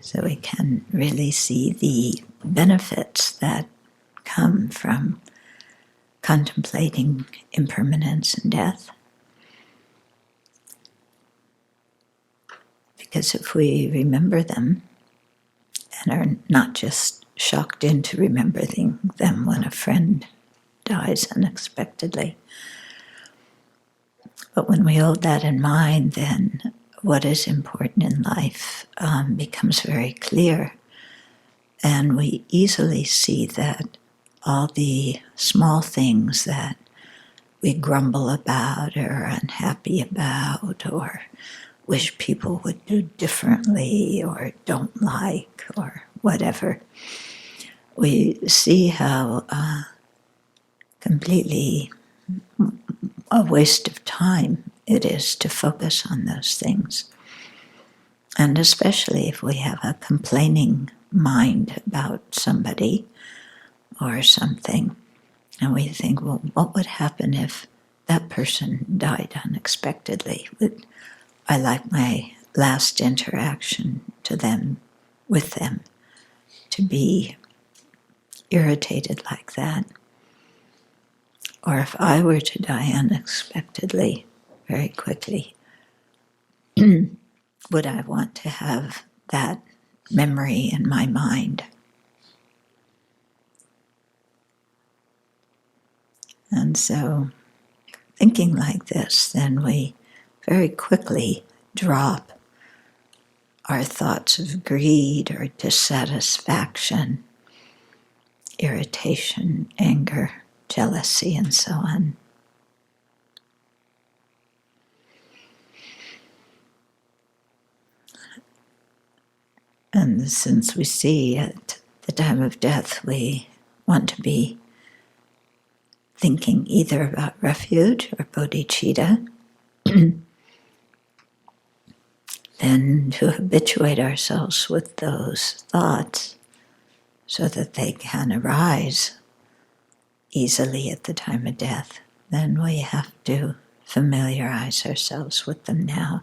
so we can really see the benefits that come from contemplating impermanence and death. Because if we remember them and are not just shocked into remembering them when a friend dies unexpectedly, but when we hold that in mind, then what is important in life becomes very clear. And we easily see that all the small things that we grumble about or are unhappy about or wish people would do differently or don't like or whatever, we see how completely a waste of time it is to focus on those things. And especially if we have a complaining mind about somebody or something, and we think, well, what would happen if that person died unexpectedly? Would I like my last interaction with them, to be irritated like that? Or if I were to die unexpectedly, very quickly, would I want to have that memory in my mind? And so, thinking like this, then we very quickly drop our thoughts of greed or dissatisfaction, irritation, anger, jealousy, and so on. And since we see at the time of death, we want to be thinking either about refuge or bodhicitta, then to habituate ourselves with those thoughts so that they can arise easily at the time of death, then we have to familiarize ourselves with them now.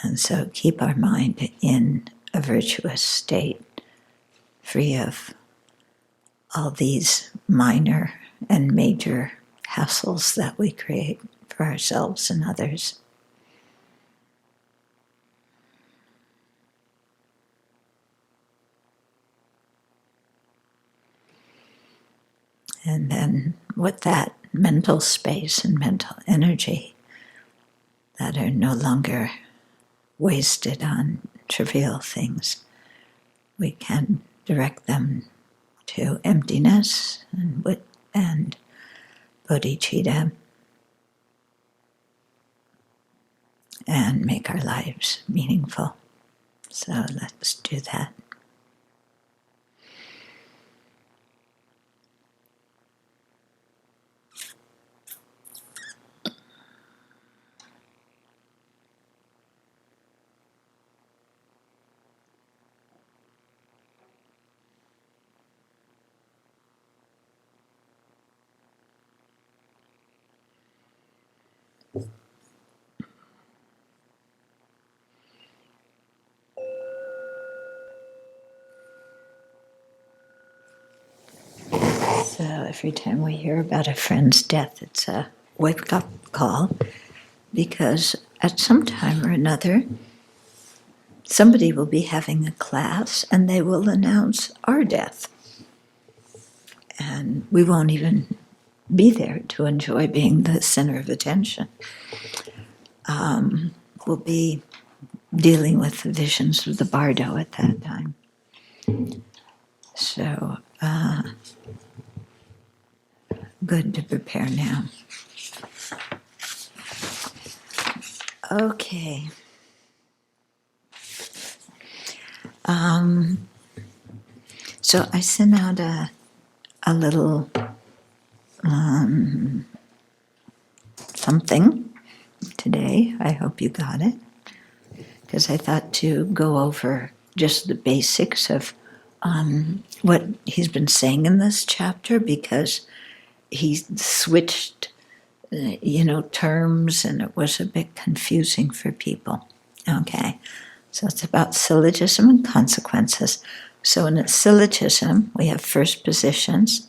And so keep our mind in a virtuous state, free of all these minor and major hassles that we create for ourselves and others. And then with that mental space and mental energy that are no longer wasted on trivial things, we can direct them to emptiness and bodhicitta, and make our lives meaningful. So let's do that. So every time we hear about a friend's death, it's a wake-up call, because at some time or another, somebody will be having a class and they will announce our death. And we won't even be there to enjoy being the center of attention. We'll be dealing with the visions of the bardo at that time. So, good to prepare now. Okay. So I sent out a little something today. I hope you got it, because I thought to go over just the basics of what he's been saying in this chapter, because he switched terms and it was a bit confusing for people. Okay, so it's about syllogism and consequences. So in a syllogism, we have first positions,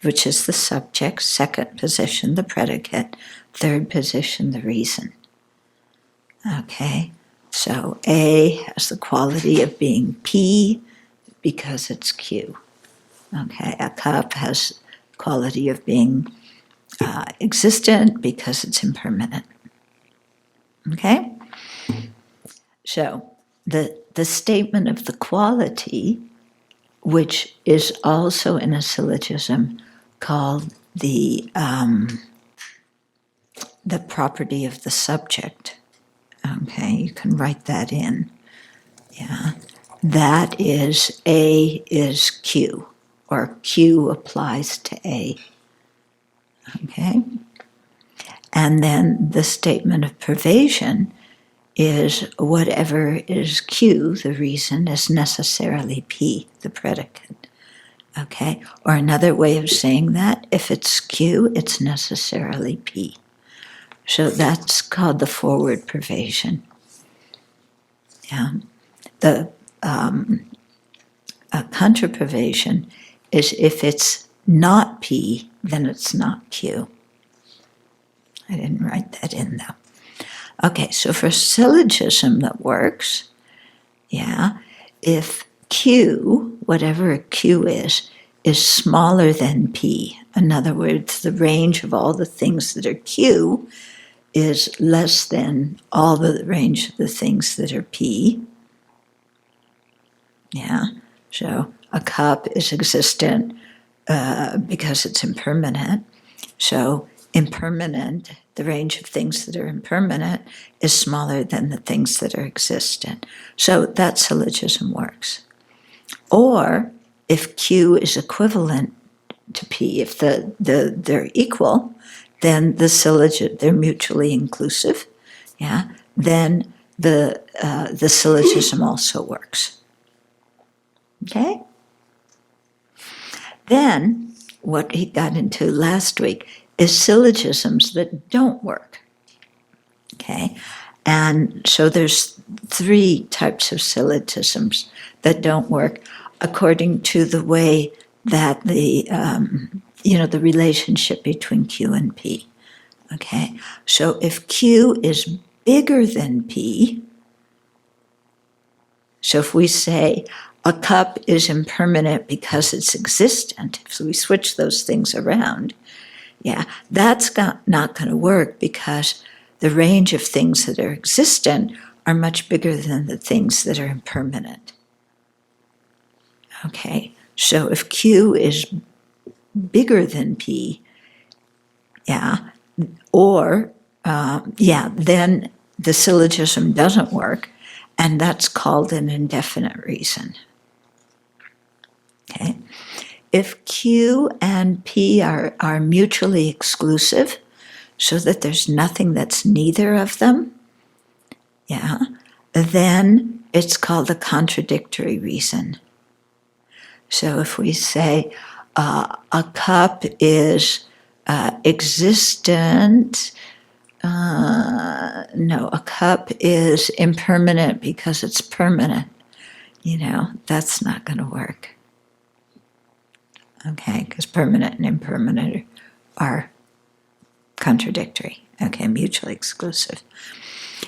which is the subject, second position, the predicate, third position, the reason. Okay, so A has the quality of being P because it's Q. Okay, a cup has quality of being existent because it's impermanent. Okay, so the statement of the quality, which is also in a syllogism called the property of the subject. Okay, you can write that in. Yeah, that is A is Q, or Q applies to A. Okay, and then the statement of pervasion is whatever is Q, the reason, is necessarily P, the predicate. Okay, or another way of saying that, if it's Q, it's necessarily P. So that's called the forward pervasion. Yeah. The contrapervasion is if it's not P, then it's not Q. I didn't write that in though. Okay, so for syllogism that works, yeah, if Q, whatever Q is smaller than P, in other words, the range of all the things that are Q is less than all the range of the things that are P. Yeah, so a cup is existent because it's impermanent. So impermanent, the range of things that are impermanent, is smaller than the things that are existent. So that syllogism works. Or if Q is equivalent to P, if they're equal, then the syllogism, they're mutually inclusive, yeah, then the syllogism also works. Okay? Then, what he got into last week is syllogisms that don't work. Okay? And so there's 3 types of syllogisms that don't work according to the way that the relationship between Q and P. Okay? So if Q is bigger than P, so if we say a cup is impermanent because it's existent, if we switch those things around, yeah, that's not going to work because the range of things that are existent are much bigger than the things that are impermanent. Okay, so if Q is bigger than P, yeah, or, then the syllogism doesn't work, and that's called an indefinite reason. Okay, if Q and P are mutually exclusive, so that there's nothing that's neither of them, yeah, then it's called a contradictory reason. So if we say a cup is existent, a cup is impermanent because it's permanent, that's not going to work. Okay, because permanent and impermanent are contradictory, okay, mutually exclusive.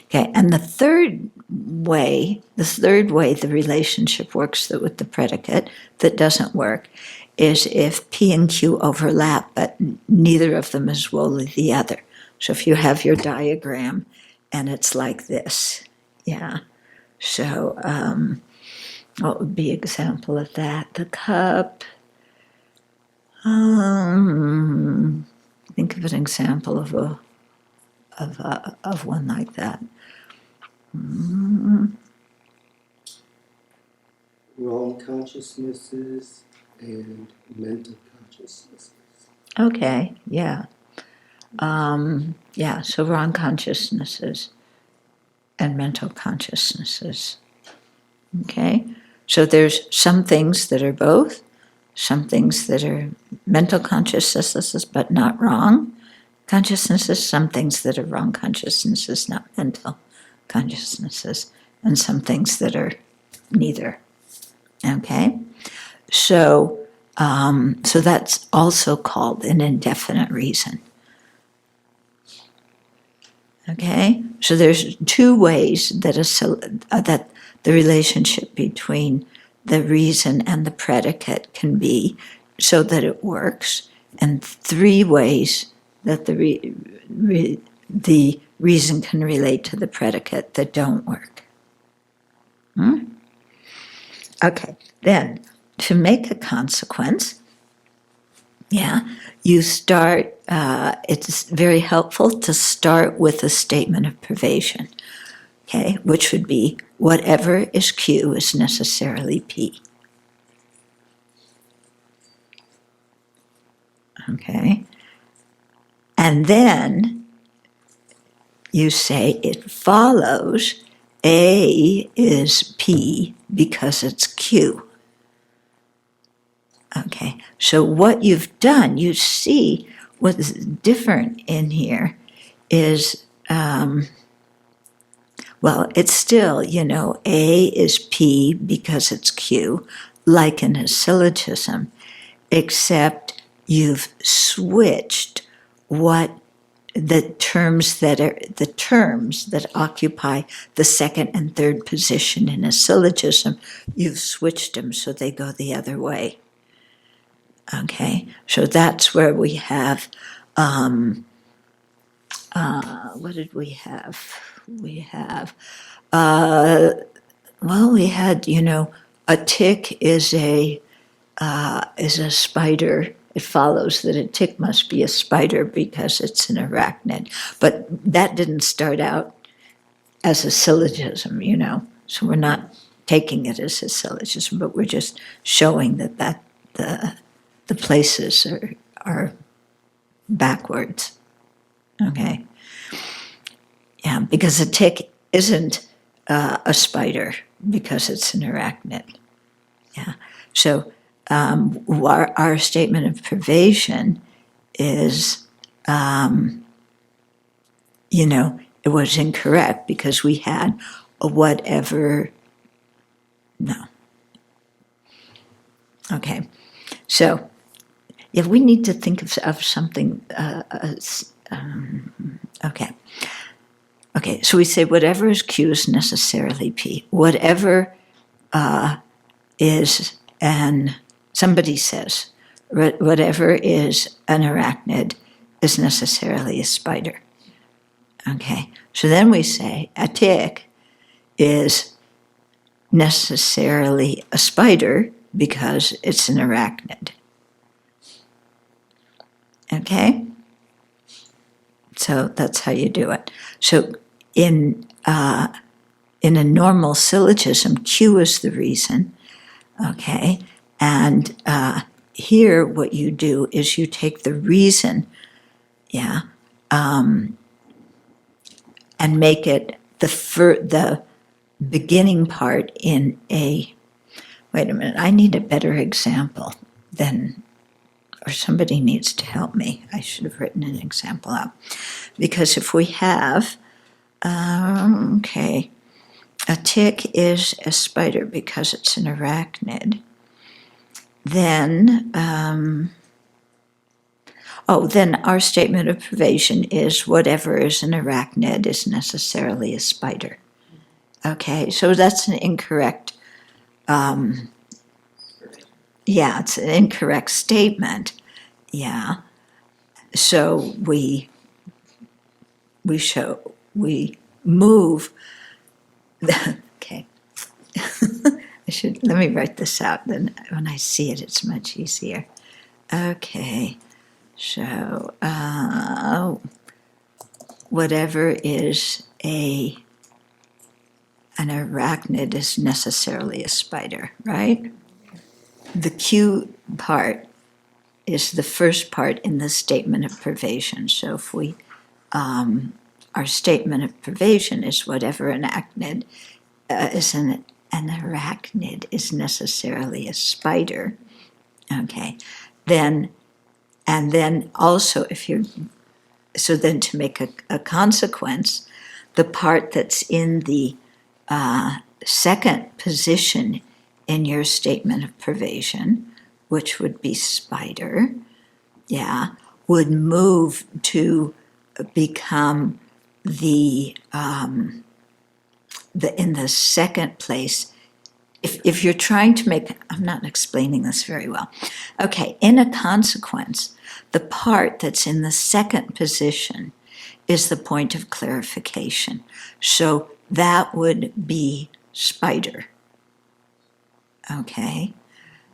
Okay, and the third way the relationship works with the predicate that doesn't work is if P and Q overlap, but neither of them is wholly the other. So if you have your diagram and it's like this, yeah. So what would be an example of that? The cup. Think of an example of one like that. Wrong consciousnesses and mental consciousnesses. Okay, yeah. So wrong consciousnesses and mental consciousnesses. Okay, so there's some things that are both, some things that are mental consciousnesses but not wrong consciousnesses, some things that are wrong consciousnesses, not mental. consciousnesses, and some things that are neither. Okay? So that's also called an indefinite reason. Okay? So there's two ways that that the relationship between the reason and the predicate can be so that it works, and three ways that the reason can relate to the predicate that don't work. Okay, then to make a consequence, you start, it's very helpful to start with a statement of privation, okay, which would be whatever is Q is necessarily P. Okay, and then you say it follows A is P because it's Q. Okay, so what you've done, you see what's different in here is, it's still, A is P because it's Q, like in a syllogism, except you've switched what the terms that occupy the second and third position in a syllogism, you've switched them so they go the other way. Okay, so that's where we have, what did we have? We have, we had, a tick is a spider. It follows that a tick must be a spider because it's an arachnid. But that didn't start out as a syllogism, so we're not taking it as a syllogism, but we're just showing that the places are backwards. Okay. Yeah, because a tick isn't a spider because it's an arachnid. Yeah. So our statement of privation is, it was incorrect because we had a whatever. No. Okay. So, we need to think of something. Okay. Okay, so we say whatever is Q is necessarily P. Whatever is somebody says, whatever is an arachnid is necessarily a spider. Okay, so then we say a tick is necessarily a spider because it's an arachnid. Okay? So that's how you do it. So in a normal syllogism, Q is the reason, okay? And here what you do is you take the reason, and make it the beginning part in a, wait a minute, I need a better example than, or somebody needs to help me. I should have written an example out. Because if we have, a tick is a spider because it's an arachnid, then, then our statement of privation is whatever is an arachnid is necessarily a spider. Okay, so that's an incorrect, it's an incorrect statement. Yeah. So we move. Okay. Let me write this out. Then when I see it, it's much easier. Okay. So whatever is an arachnid is necessarily a spider, right? The Q part is the first part in the statement of privation. So if we, our statement of privation is whatever an arachnid is an arachnid is necessarily a spider. Okay, then also if you're, so then to make a consequence, the part that's in the second position in your statement of pervasion, which would be spider, would move to become the in the second place. If you're trying to make, I'm not explaining this very well. Okay, in a consequence, the part that's in the second position is the point of clarification. So that would be spider. Okay,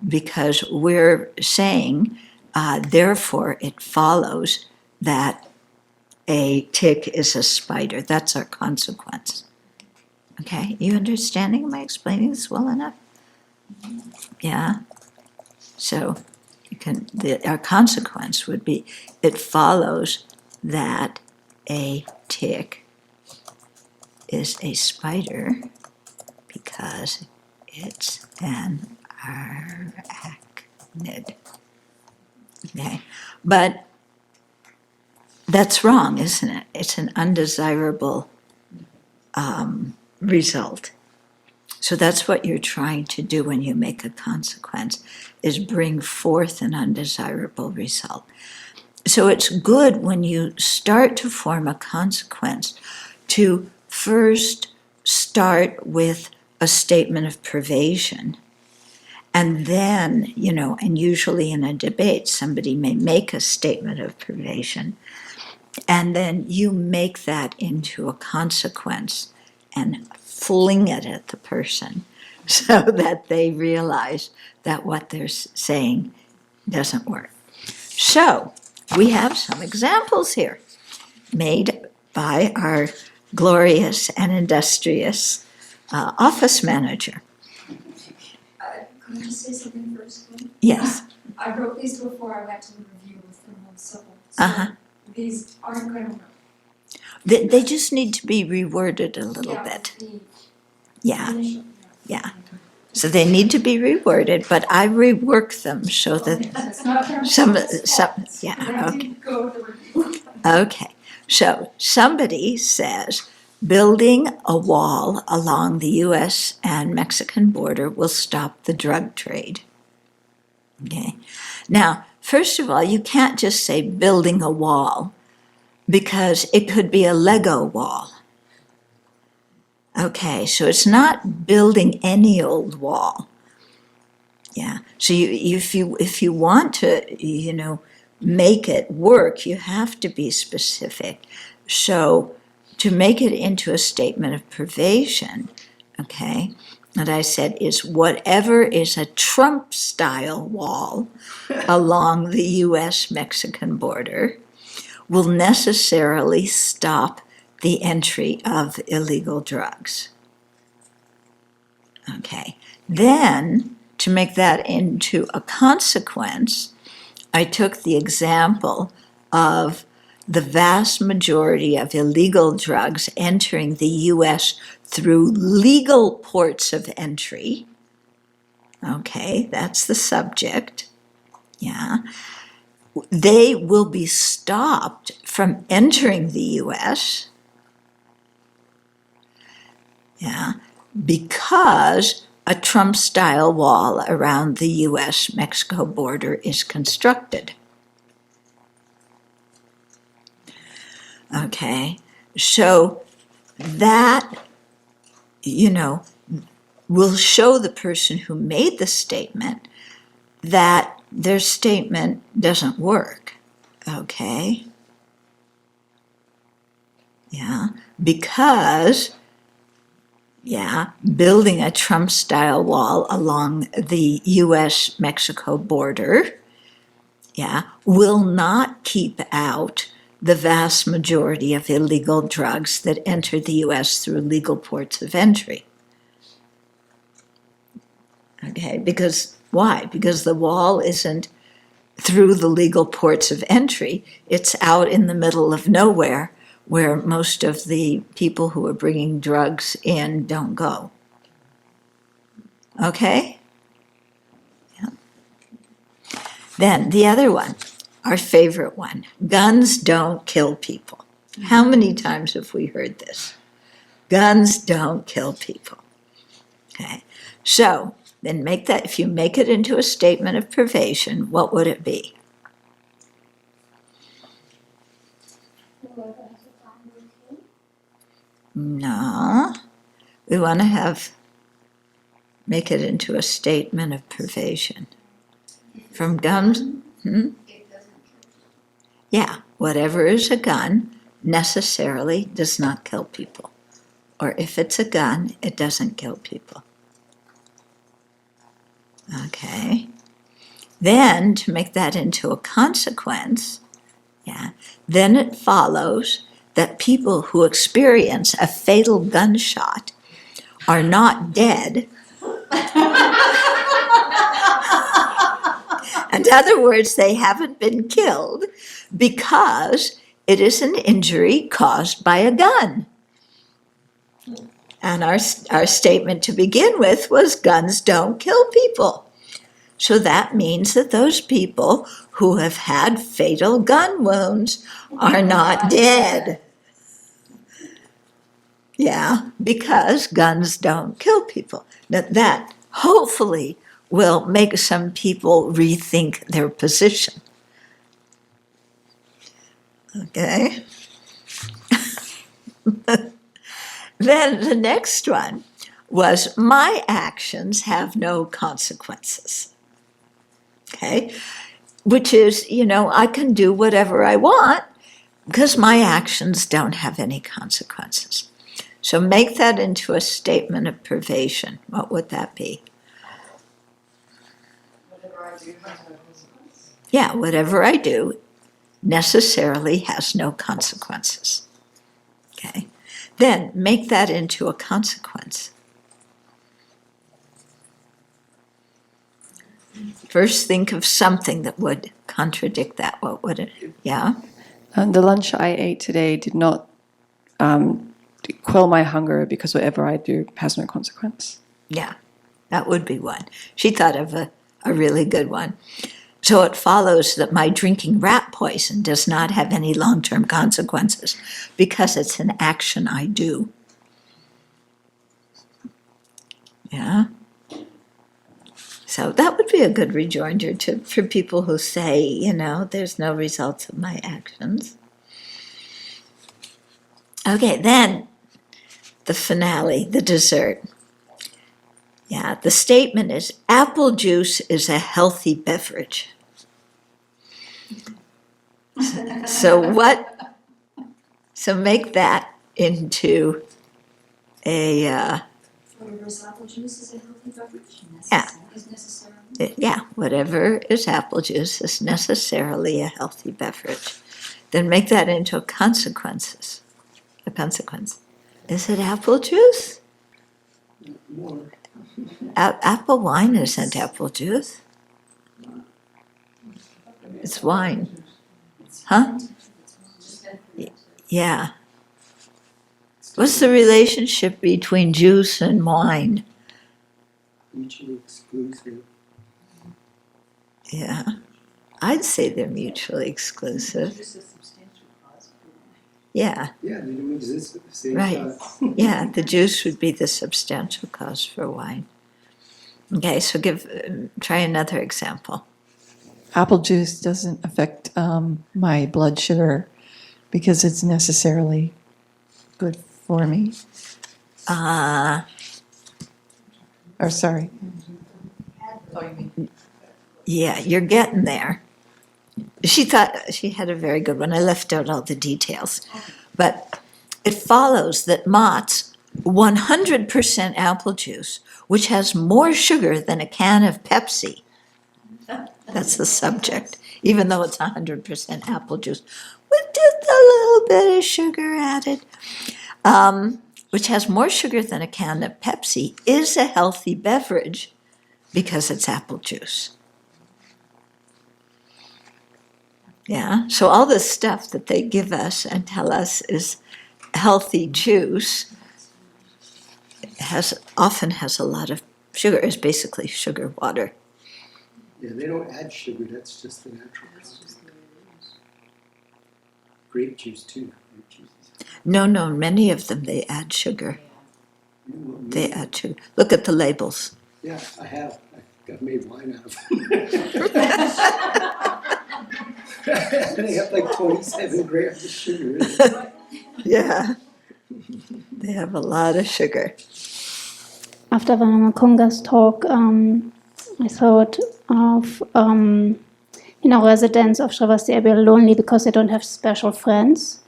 because we're saying, therefore it follows that a tick is a spider. That's our consequence. Okay, you understanding? Am I explaining this well enough? Yeah. So you can. Our consequence would be, it follows that a tick is a spider because it's an arachnid. Okay, but that's wrong, isn't it? It's an undesirable result. So that's what you're trying to do when you make a consequence, is bring forth an undesirable result. So it's good when you start to form a consequence to first start with a statement of pervasion. And then, and usually in a debate, somebody may make a statement of pervasion, and then you make that into a consequence and fling it at the person so that they realize that what they're saying doesn't work. So we have some examples here made by our glorious and industrious office manager. Can I just say something first? Yes. I wrote these before I went to the review with them on civil. Uh-huh. These aren't going to work. They just need to be reworded a little bit. Yeah. So they need to be reworded, but I rework them so that Okay. So somebody says building a wall along the U.S. and Mexican border will stop the drug trade. Okay. Now, first of all, you can't just say building a wall, because it could be a Lego wall. Okay, so it's not building any old wall. Yeah. So if you want to, make it work, you have to be specific. So to make it into a statement of pervasion, okay, that I said is whatever is a Trump-style wall along the U.S.-Mexican border will necessarily stop the entry of illegal drugs. Okay. Then, to make that into a consequence, I took the example of the vast majority of illegal drugs entering the U.S. through legal ports of entry. Okay, that's the subject. Yeah. They will be stopped from entering the U.S. Because a Trump-style wall around the U.S.-Mexico border is constructed. Okay, so that, will show the person who made the statement that their statement doesn't work. Okay? Yeah, because building a Trump-style wall along the U.S.-Mexico border, will not keep out the vast majority of illegal drugs that enter the U.S. through legal ports of entry. Okay, because why? Because the wall isn't through the legal ports of entry. It's out in the middle of nowhere, where most of the people who are bringing drugs in don't go. Okay? Yeah. Then the other one, our favorite one, guns don't kill people. How many times have we heard this? Guns don't kill people. Okay, so then if you make it into a statement of privation, what would it be? Whoever has a gun will kill. No, we want to make it into a statement of privation. From guns, It doesn't kill. yeah, whatever is a gun necessarily does not kill people. Or if it's a gun, it doesn't kill people. Okay. Then to make that into a consequence, then it follows that people who experience a fatal gunshot are not dead. In other words, they haven't been killed because it is an injury caused by a gun. And our statement to begin with was guns don't kill people. So that means that those people who have had fatal gun wounds are not dead. Yeah, because guns don't kill people. That hopefully will make some people rethink their position. Okay? Then the next one was my actions have no consequences. Okay? Which is, I can do whatever I want because my actions don't have any consequences. So make that into a statement of privation. What would that be? Whatever I do has no consequence. Yeah, whatever I do necessarily has no consequences. Okay? Then make that into a consequence. First, think of something that would contradict that. What would it? Yeah? The lunch I ate today did not quell my hunger because whatever I do has no consequence. Yeah, that would be one. She thought of a really good one. So it follows that my drinking rat poison does not have any long-term consequences because it's an action I do. Yeah? So that would be a good rejoinder for people who say, there's no results of my actions. Okay, then the finale, the dessert. Yeah, the statement is apple juice is a healthy beverage. So make that into a, Whatever's apple juice is a healthy beverage. Yeah. Is necessary. Whatever is apple juice is necessarily a healthy beverage. Then make that into a consequence. Is it apple juice? More. Apple wine isn't apple juice. It's wine. Huh? Yeah. What's the relationship between juice and wine? Mutually exclusive. Yeah. I'd say they're mutually exclusive. Yeah. Yeah, they don't exist at the same Right. time. Yeah, the juice would be the substantial cause for wine. Okay, so try another example. Apple juice doesn't affect my blood sugar because it's necessarily good for me. Or sorry. Yeah, you're getting there. She thought she had a very good one. I left out all the details. But it follows that Mott's 100% apple juice, which has more sugar than a can of Pepsi. That's the subject, even though it's 100% apple juice, with just a little bit of sugar added, which has more sugar than a can of Pepsi, is a healthy beverage because it's apple juice. Yeah, so all this stuff that they give us and tell us is healthy juice often has a lot of sugar. It's basically sugar water. Yeah, they don't add sugar, that's just the natural process. Grape juice too. Grape juice. No, many of them, they add sugar. They add sugar. Look at the labels. Yeah, I have. I've made wine out of them. They have like 27 grams of sugar in it. Yeah. They have a lot of sugar. After Vanamakunga's talk, I thought of, residents of Sravasti Abbey are lonely because they don't have special friends.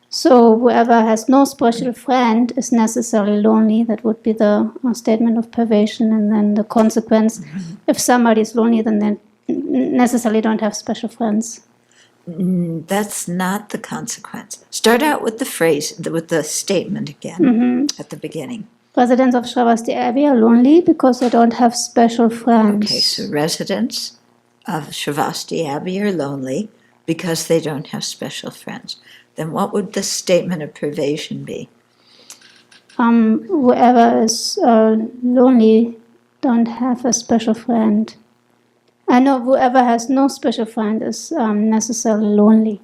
So whoever has no special friend is necessarily lonely. That would be the statement of privation. And then the consequence, if somebody is lonely, then they necessarily don't have special friends. That's not the consequence. Start out with the phrase, with the statement again at the beginning. Residents of Sravasti Abbey are lonely because they don't have special friends. Okay, so residents of Sravasti Abbey are lonely because they don't have special friends. Then what would the statement of privation be? Whoever is lonely don't have a special friend. I know whoever has no special friend is necessarily lonely.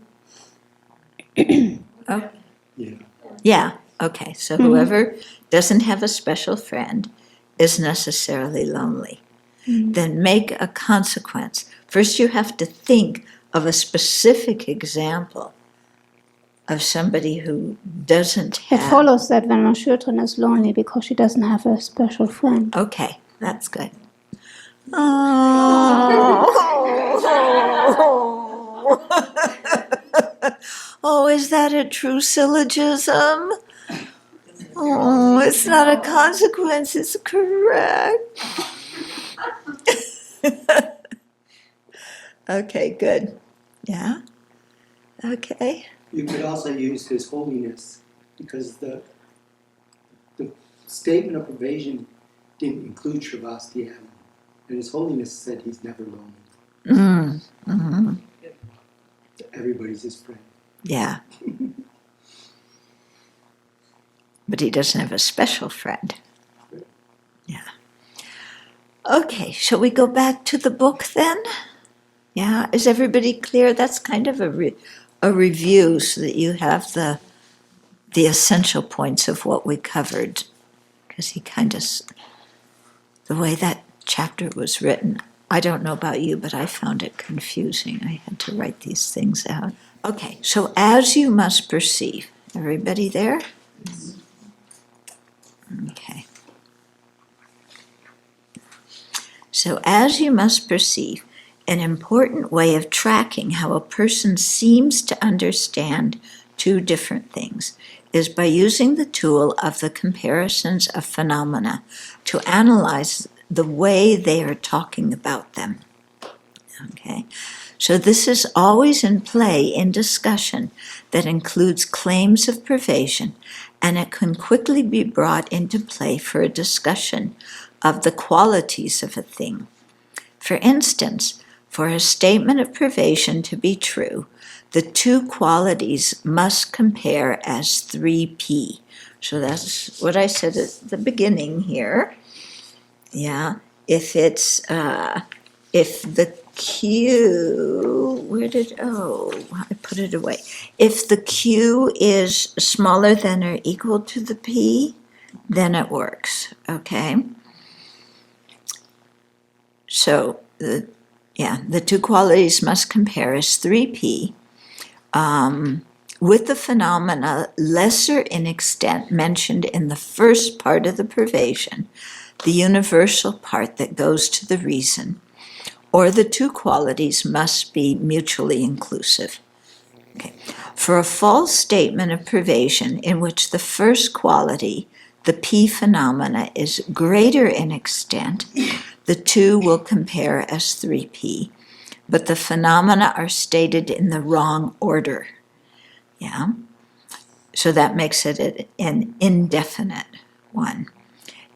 Oh, Yeah. yeah, okay. So whoever doesn't have a special friend is necessarily lonely. Then make a consequence. First you have to think of a specific example of somebody who doesn't It have... follows that when Mashutran is lonely because she doesn't have a special friend. Okay, that's good. Oh, oh, is that a true syllogism? Oh, it's not a consequence, it's correct. Okay, good. Yeah? Okay. You could also use His Holiness, because the statement of privation didn't include Sravasti Abbey, and His Holiness said he's never lonely. Everybody's his friend. Yeah. But he doesn't have a special friend. Yeah. Okay, shall we go back to the book then? Yeah, is everybody clear? That's kind of a review so that you have the essential points of what we covered. Because he kind of, the way that chapter was written, I don't know about you, but I found it confusing. I had to write these things out. Okay, so as you must perceive, everybody there? Okay. So as you must perceive, an important way of tracking how a person seems to understand two different things is by using the tool of the comparisons of phenomena to analyze the way they are talking about them. Okay, so this is always in play in discussion that includes claims of privation, and it can quickly be brought into play for a discussion of the qualities of a thing. For instance, for a statement of privation to be true, the two qualities must compare as 3p. So that's what I said at the beginning here. Yeah, if it's, if the Q, I put it away. If the Q is smaller than or equal to the P, then it works, okay? So, the two qualities must compare as 3p, with the phenomena lesser in extent mentioned in the first part of the privation, the universal part that goes to the reason, or the two qualities must be mutually inclusive. Okay. For a false statement of privation in which the first quality, the P phenomena, is greater in extent, the two will compare as 3p, but the phenomena are stated in the wrong order. Yeah? So that makes it an indefinite one.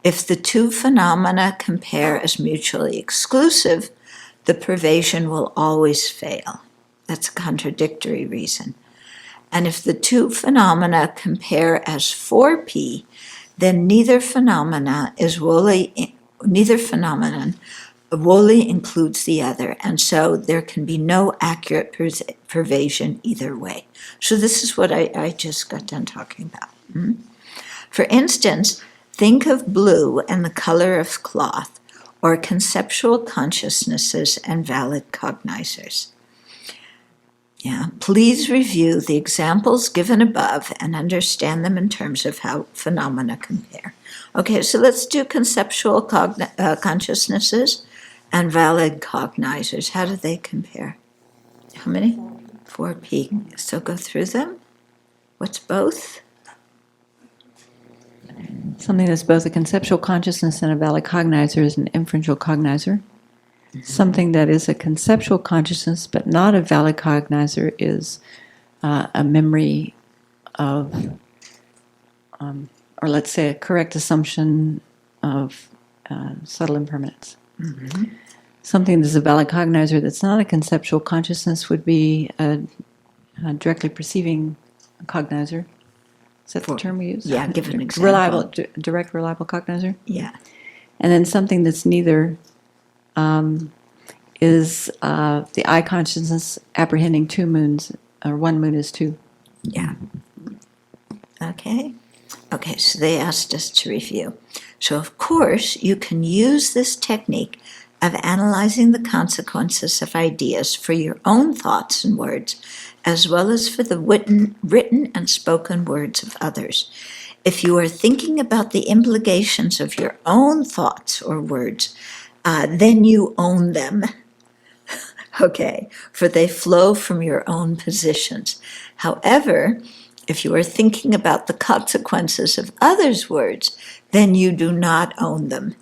If the two phenomena compare as mutually exclusive, the privation will always fail. That's a contradictory reason. And if the two phenomena compare as 4p, then neither phenomenon wholly includes the other, and so there can be no accurate pervasion either way. So this is what I just got done talking about. For instance, think of blue and the color of cloth, or conceptual consciousnesses and valid cognizers. Yeah, please review the examples given above and understand them in terms of how phenomena compare. Okay, so let's do conceptual consciousnesses and valid cognizers. How do they compare? How many? 4P. So go through them. What's both? Something that's both a conceptual consciousness and a valid cognizer is an inferential cognizer. Something that is a conceptual consciousness but not a valid cognizer is a memory of, or let's say a correct assumption of subtle impermanence. Mm-hmm. Something that's a valid cognizer that's not a conceptual consciousness would be a directly perceiving cognizer. Is that the term we use? Yeah, give an example. Reliable, direct, reliable cognizer. Yeah. And then something that's neither is the eye consciousness apprehending two moons, or one moon is two. Yeah. Okay. Okay, so they asked us to review. So, of course, you can use this technique of analyzing the consequences of ideas for your own thoughts and words, as well as for the written and spoken words of others. If you are thinking about the implications of your own thoughts or words, then you own them. Okay, for they flow from your own positions. However, if you are thinking about the consequences of others' words, then you do not own them.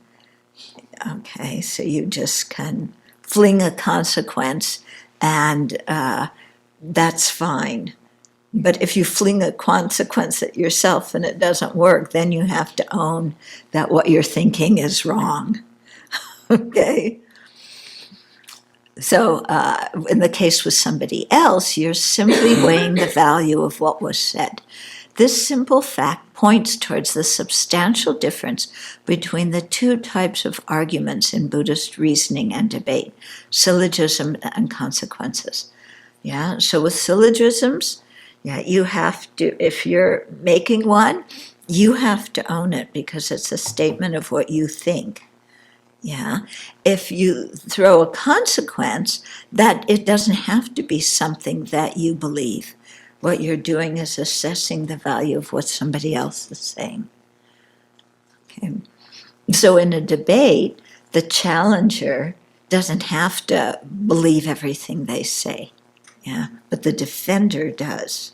Okay, so you just can fling a consequence and that's fine. But if you fling a consequence at yourself and it doesn't work, then you have to own that what you're thinking is wrong. Okay? So in the case with somebody else, you're simply weighing the value of what was said. This simple fact points towards the substantial difference between the two types of arguments in Buddhist reasoning and debate, syllogism and consequences. Yeah, so with syllogisms, yeah, you have to, if you're making one, you have to own it because it's a statement of what you think. Yeah, if you throw a consequence, that it doesn't have to be something that you believe. What you're doing is assessing the value of what somebody else is saying. Okay. So in a debate, the challenger doesn't have to believe everything they say. Yeah, but the defender does.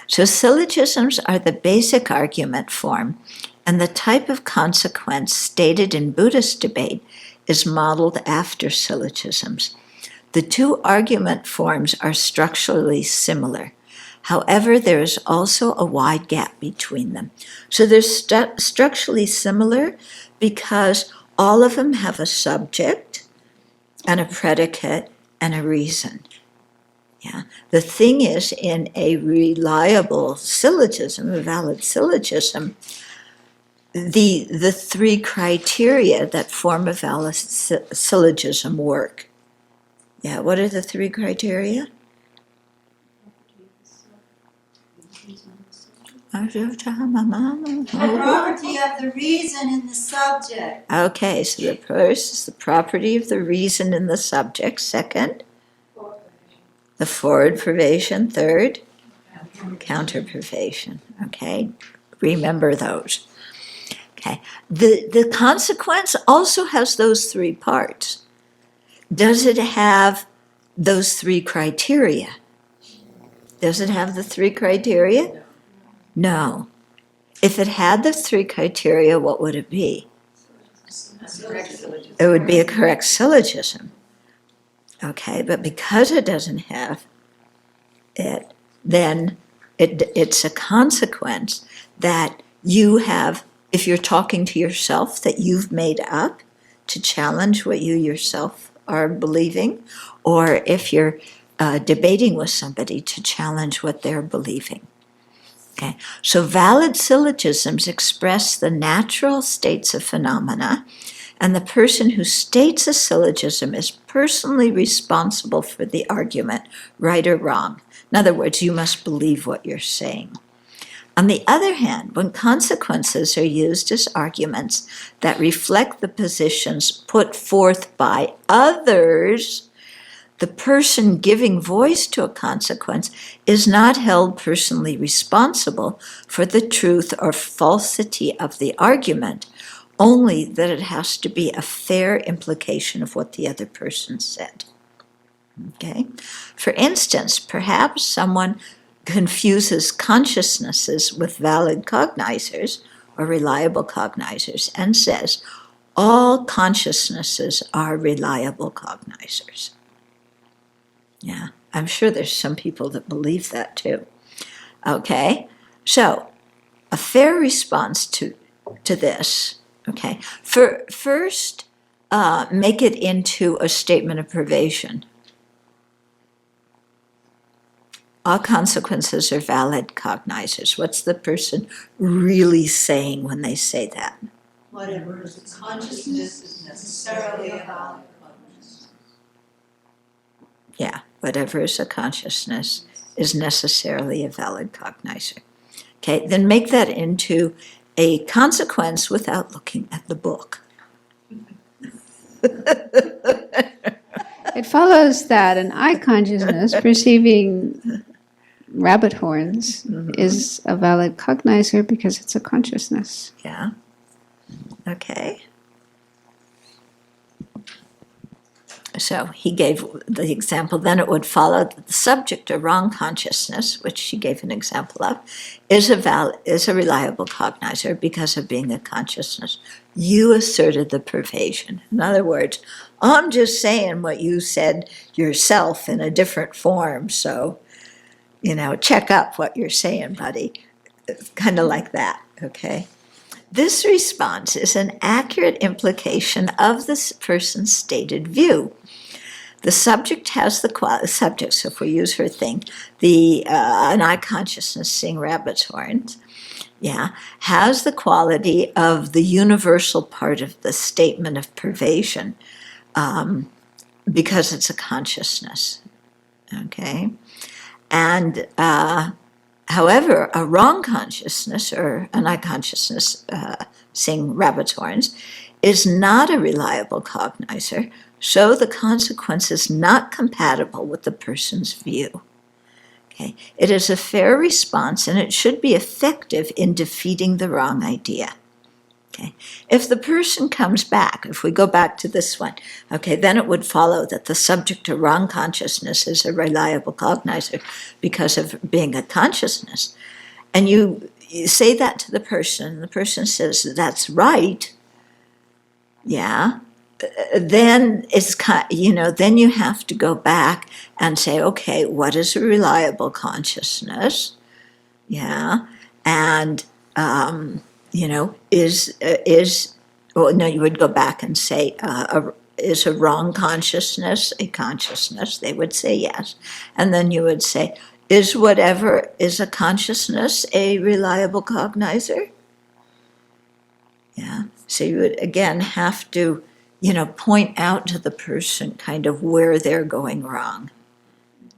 So syllogisms are the basic argument form, and the type of consequence stated in Buddhist debate is modeled after syllogisms. The two argument forms are structurally similar. However, there is also a wide gap between them. So they're structurally similar because all of them have a subject and a predicate and a reason. Yeah. The thing is, in a reliable syllogism, a valid syllogism, the three criteria that form a valid syllogism work. Yeah, what are the three criteria? The property of the reason in the subject. Okay, so the first is the property of the reason in the subject. Second, the forward pervasion. Third, counter pervasion. Okay, remember those. Okay, the consequence also has those three parts. Does it have those three criteria? Does it have the three criteria? No. If it had the three criteria, what would it be? It would be a correct syllogism. Okay, but because it doesn't have it, then it's a consequence that you have, if you're talking to yourself, that you've made up to challenge what you yourself are believing, or if you're debating with somebody to challenge what they're believing. Okay, so valid syllogisms express the natural states of phenomena and the person who states a syllogism is personally responsible for the argument, right or wrong. In other words, you must believe what you're saying. On the other hand, when consequences are used as arguments that reflect the positions put forth by others, the person giving voice to a consequence is not held personally responsible for the truth or falsity of the argument, only that it has to be a fair implication of what the other person said. Okay? For instance, perhaps someone confuses consciousnesses with valid cognizers or reliable cognizers and says, all consciousnesses are reliable cognizers. Yeah, I'm sure there's some people that believe that too. Okay, so a fair response to this, okay, first make it into a statement of privation. All consequences are valid cognizers. What's the person really saying when they say that? Whatever is a consciousness is necessarily a valid consciousness. Yeah, whatever is a consciousness is necessarily a valid cognizer. Okay, then make that into a consequence without looking at the book. It follows that an eye consciousness perceiving rabbit horns is a valid cognizer because it's a consciousness. Yeah. Okay. So he gave the example, then it would follow that the subject of wrong consciousness, which she gave an example of, is a reliable cognizer because of being a consciousness. You asserted the pervasion. In other words, I'm just saying what you said yourself in a different form, so, check up what you're saying, buddy. It's kind of like that, okay? This response is an accurate implication of this person's stated view. The subject has the subject, so if we use her thing, an eye consciousness seeing rabbit's horns, has the quality of the universal part of the statement of pervasion because it's a consciousness, okay? And however, a wrong consciousness or an eye consciousness seeing rabbit's horns is not a reliable cognizer, so the consequence is not compatible with the person's view. Okay. It is a fair response and it should be effective in defeating the wrong idea. Okay. If the person comes back, if we go back to this one, okay, then it would follow that the subject of wrong consciousness is a reliable cognizer because of being a consciousness. And you say that to the person, and the person says, that's right, then then you have to go back and say, okay, what is a reliable consciousness? And you would go back and say, is a wrong consciousness a consciousness? They would say yes. And then you would say, is whatever is a consciousness a reliable cognizer? So you would again have to, point out to the person kind of where they're going wrong.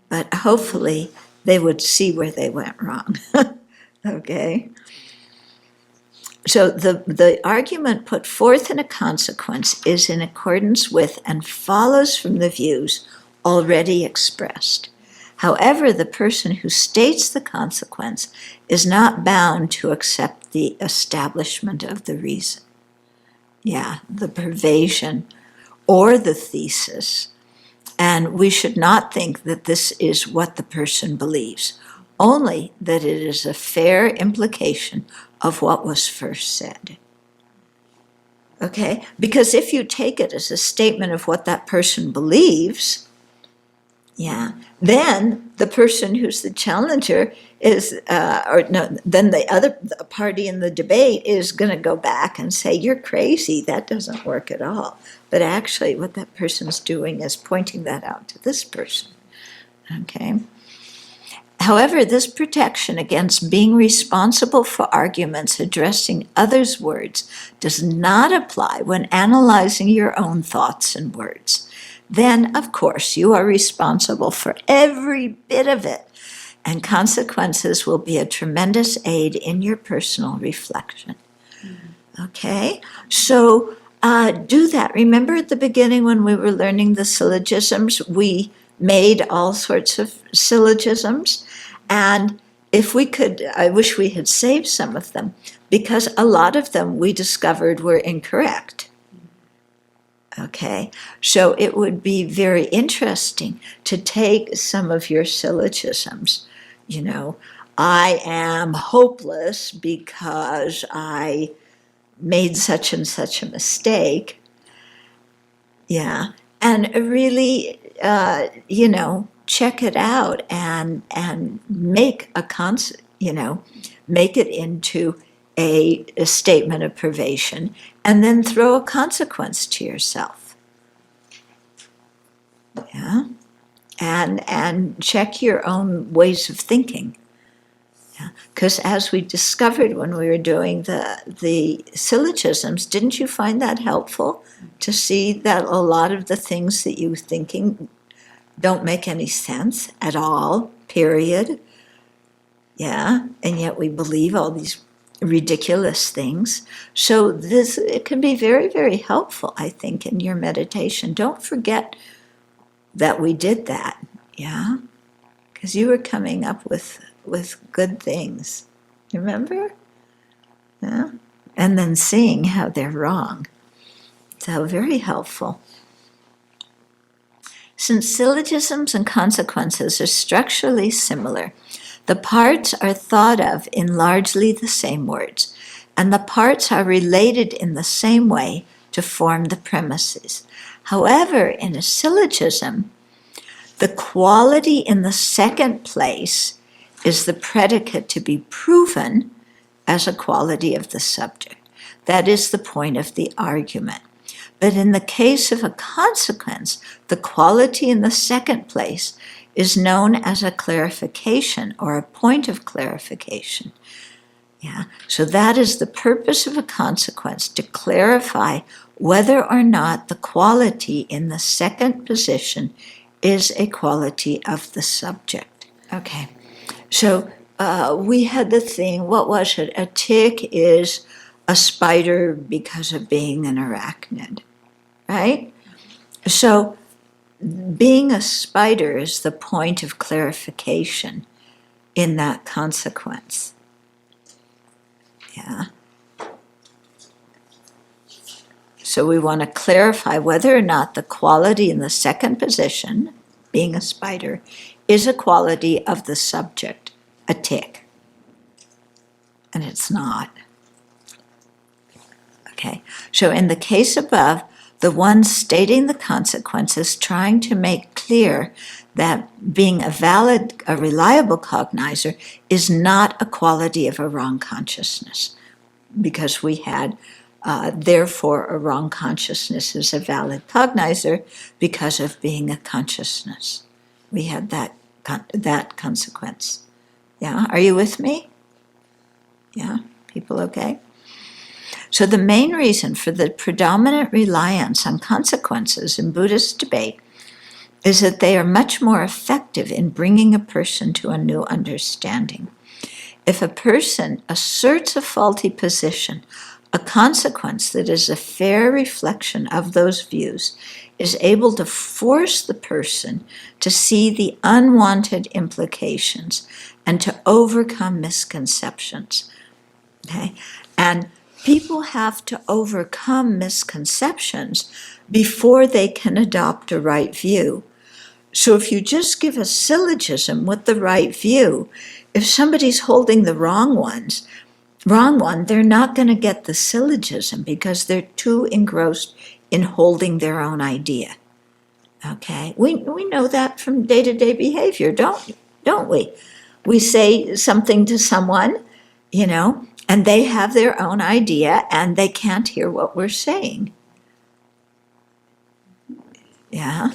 But hopefully they would see where they went wrong. Okay? So the argument put forth in a consequence is in accordance with and follows from the views already expressed. However, the person who states the consequence is not bound to accept the establishment of the reason. The pervasion or the thesis. And we should not think that this is what the person believes, only that it is a fair implication of what was first said. Okay? Because if you take it as a statement of what that person believes, then the person who's the challenger is, then the other party in the debate is going to go back and say, you're crazy, that doesn't work at all. But actually what that person's doing is pointing that out to this person. Okay? However, this protection against being responsible for arguments addressing others' words does not apply when analyzing your own thoughts and words. Then, of course, you are responsible for every bit of it, and consequences will be a tremendous aid in your personal reflection. Okay? So, do that. Remember at the beginning when we were learning the syllogisms, we made all sorts of syllogisms, and if we could, I wish we had saved some of them, because a lot of them we discovered were incorrect. Okay, so it would be very interesting to take some of your syllogisms, you know, I am hopeless because I made such and such a mistake, yeah, and really, you know, check it out and make make it into a statement of privation, and then throw a consequence to yourself. Yeah, and check your own ways of thinking. Because as we discovered when we were doing the syllogisms, didn't you find that helpful to see that a lot of the things that you're thinking don't make any sense at all, period? Yeah, and yet we believe all these ridiculous things. So it can be very, very helpful, I think, in your meditation. Don't forget that we did that, yeah? Because you were coming up with good things. Remember? Yeah? And then seeing how they're wrong. So very helpful. Since syllogisms and consequences are structurally similar, the parts are thought of in largely the same words, and the parts are related in the same way to form the premises. However, in a syllogism, the quality in the second place is the predicate to be proven as a quality of the subject. That is the point of the argument. But in the case of a consequence, the quality in the second place is known as a clarification or a point of clarification. Yeah, so that is the purpose of a consequence, to clarify whether or not the quality in the second position is a quality of the subject. Okay, so we had the thing, what was it? A tick is a spider because of being an arachnid, right? So being a spider is the point of clarification in that consequence. Yeah. So we want to clarify whether or not the quality in the second position, being a spider, is a quality of the subject, a tick. And it's not. Okay, so in the case above, the one stating the consequence is trying to make clear that being a reliable cognizer is not a quality of a wrong consciousness, because we had, therefore, a wrong consciousness is a valid cognizer because of being a consciousness. We had that consequence. Yeah, are you with me? Yeah, people okay? So the main reason for the predominant reliance on consequences in Buddhist debate is that they are much more effective in bringing a person to a new understanding. If a person asserts a faulty position, a consequence that is a fair reflection of those views is able to force the person to see the unwanted implications and to overcome misconceptions. Okay? And people have to overcome misconceptions before they can adopt a right view. So if you just give a syllogism with the right view, if somebody's holding the wrong one, they're not going to get the syllogism because they're too engrossed in holding their own idea. Okay? We know that from day-to-day behavior, don't we? We say something to someone, and they have their own idea and they can't hear what we're saying. Yeah?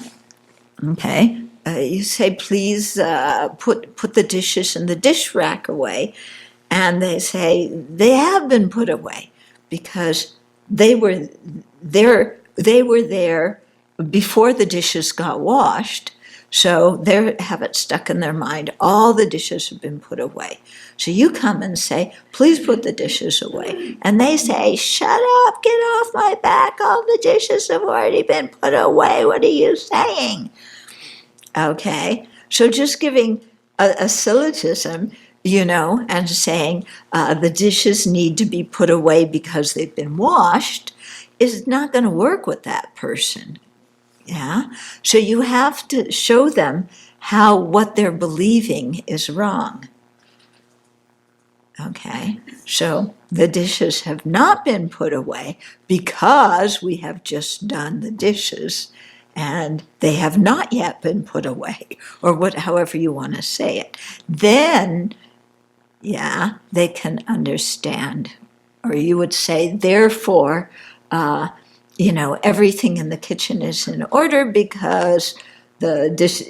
Okay. you say, please put the dishes in the dish rack away. And they say, they have been put away because they were there before the dishes got washed. So they have it stuck in their mind, all the dishes have been put away. So you come and say, please put the dishes away. And they say, shut up, get off my back, all the dishes have already been put away. What are you saying? Okay, so just giving a syllogism, and saying the dishes need to be put away because they've been washed is not going to work with that person. Yeah, so you have to show them how what they're believing is wrong. Okay, so the dishes have not been put away because we have just done the dishes and they have not yet been put away, or however you want to say it. Then, yeah, they can understand. Or you would say, therefore, everything in the kitchen is in order because the dish,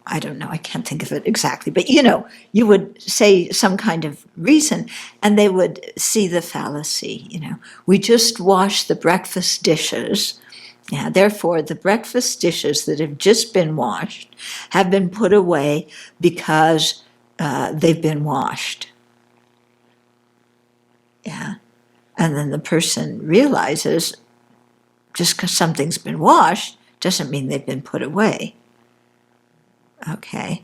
I don't know, I can't think of it exactly, but you would say some kind of reason and they would see the fallacy, we just washed the breakfast dishes. Yeah, therefore, the breakfast dishes that have just been washed have been put away because they've been washed. Yeah. And then the person realizes just because something's been washed doesn't mean they've been put away. Okay.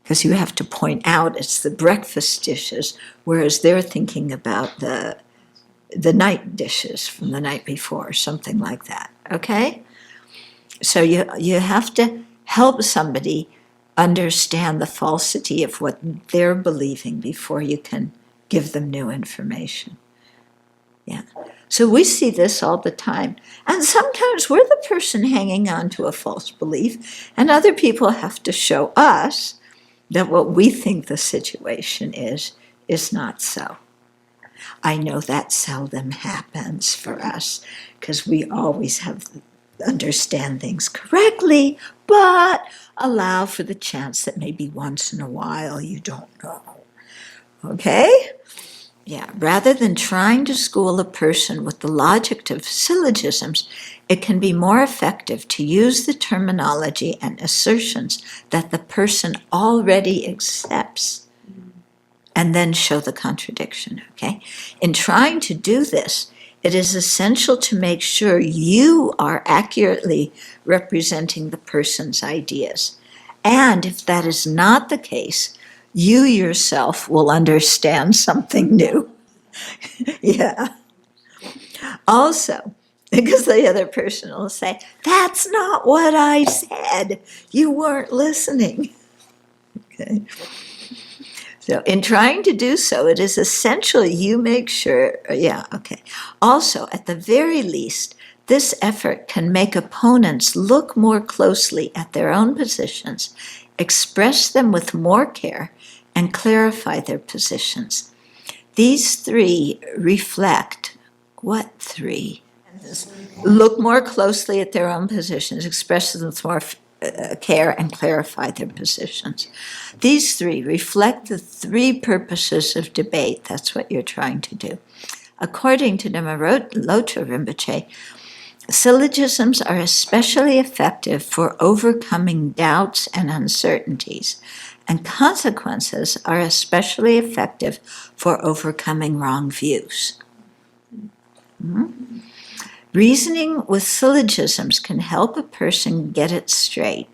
Because you have to point out it's the breakfast dishes, whereas they're thinking about the night dishes from the night before, or something like that. Okay? So you have to help somebody understand the falsity of what they're believing before you can give them new information. Yeah. So we see this all the time. And sometimes we're the person hanging on to a false belief, and other people have to show us that what we think the situation is not so. I know that seldom happens for us because we always understand things correctly, but allow for the chance that maybe once in a while you don't know. Okay? Yeah, rather than trying to school a person with the logic of syllogisms, it can be more effective to use the terminology and assertions that the person already accepts and then show the contradiction, okay? In trying to do this, it is essential to make sure you are accurately representing the person's ideas. And if that is not the case, you yourself will understand something new. Yeah. Also, because the other person will say, that's not what I said. You weren't listening. Okay. So in trying to do so, it is essential you make sure, Also, at the very least, this effort can make opponents look more closely at their own positions, express them with more care, and clarify their positions. These three reflect, what three? Look more closely at their own positions, express them with more care, and clarify their positions. These three reflect the three purposes of debate. That's what you're trying to do. According to Nimalocha Rinpoche, syllogisms are especially effective for overcoming doubts and uncertainties, and consequences are especially effective for overcoming wrong views. Mm-hmm. Reasoning with syllogisms can help a person get it straight.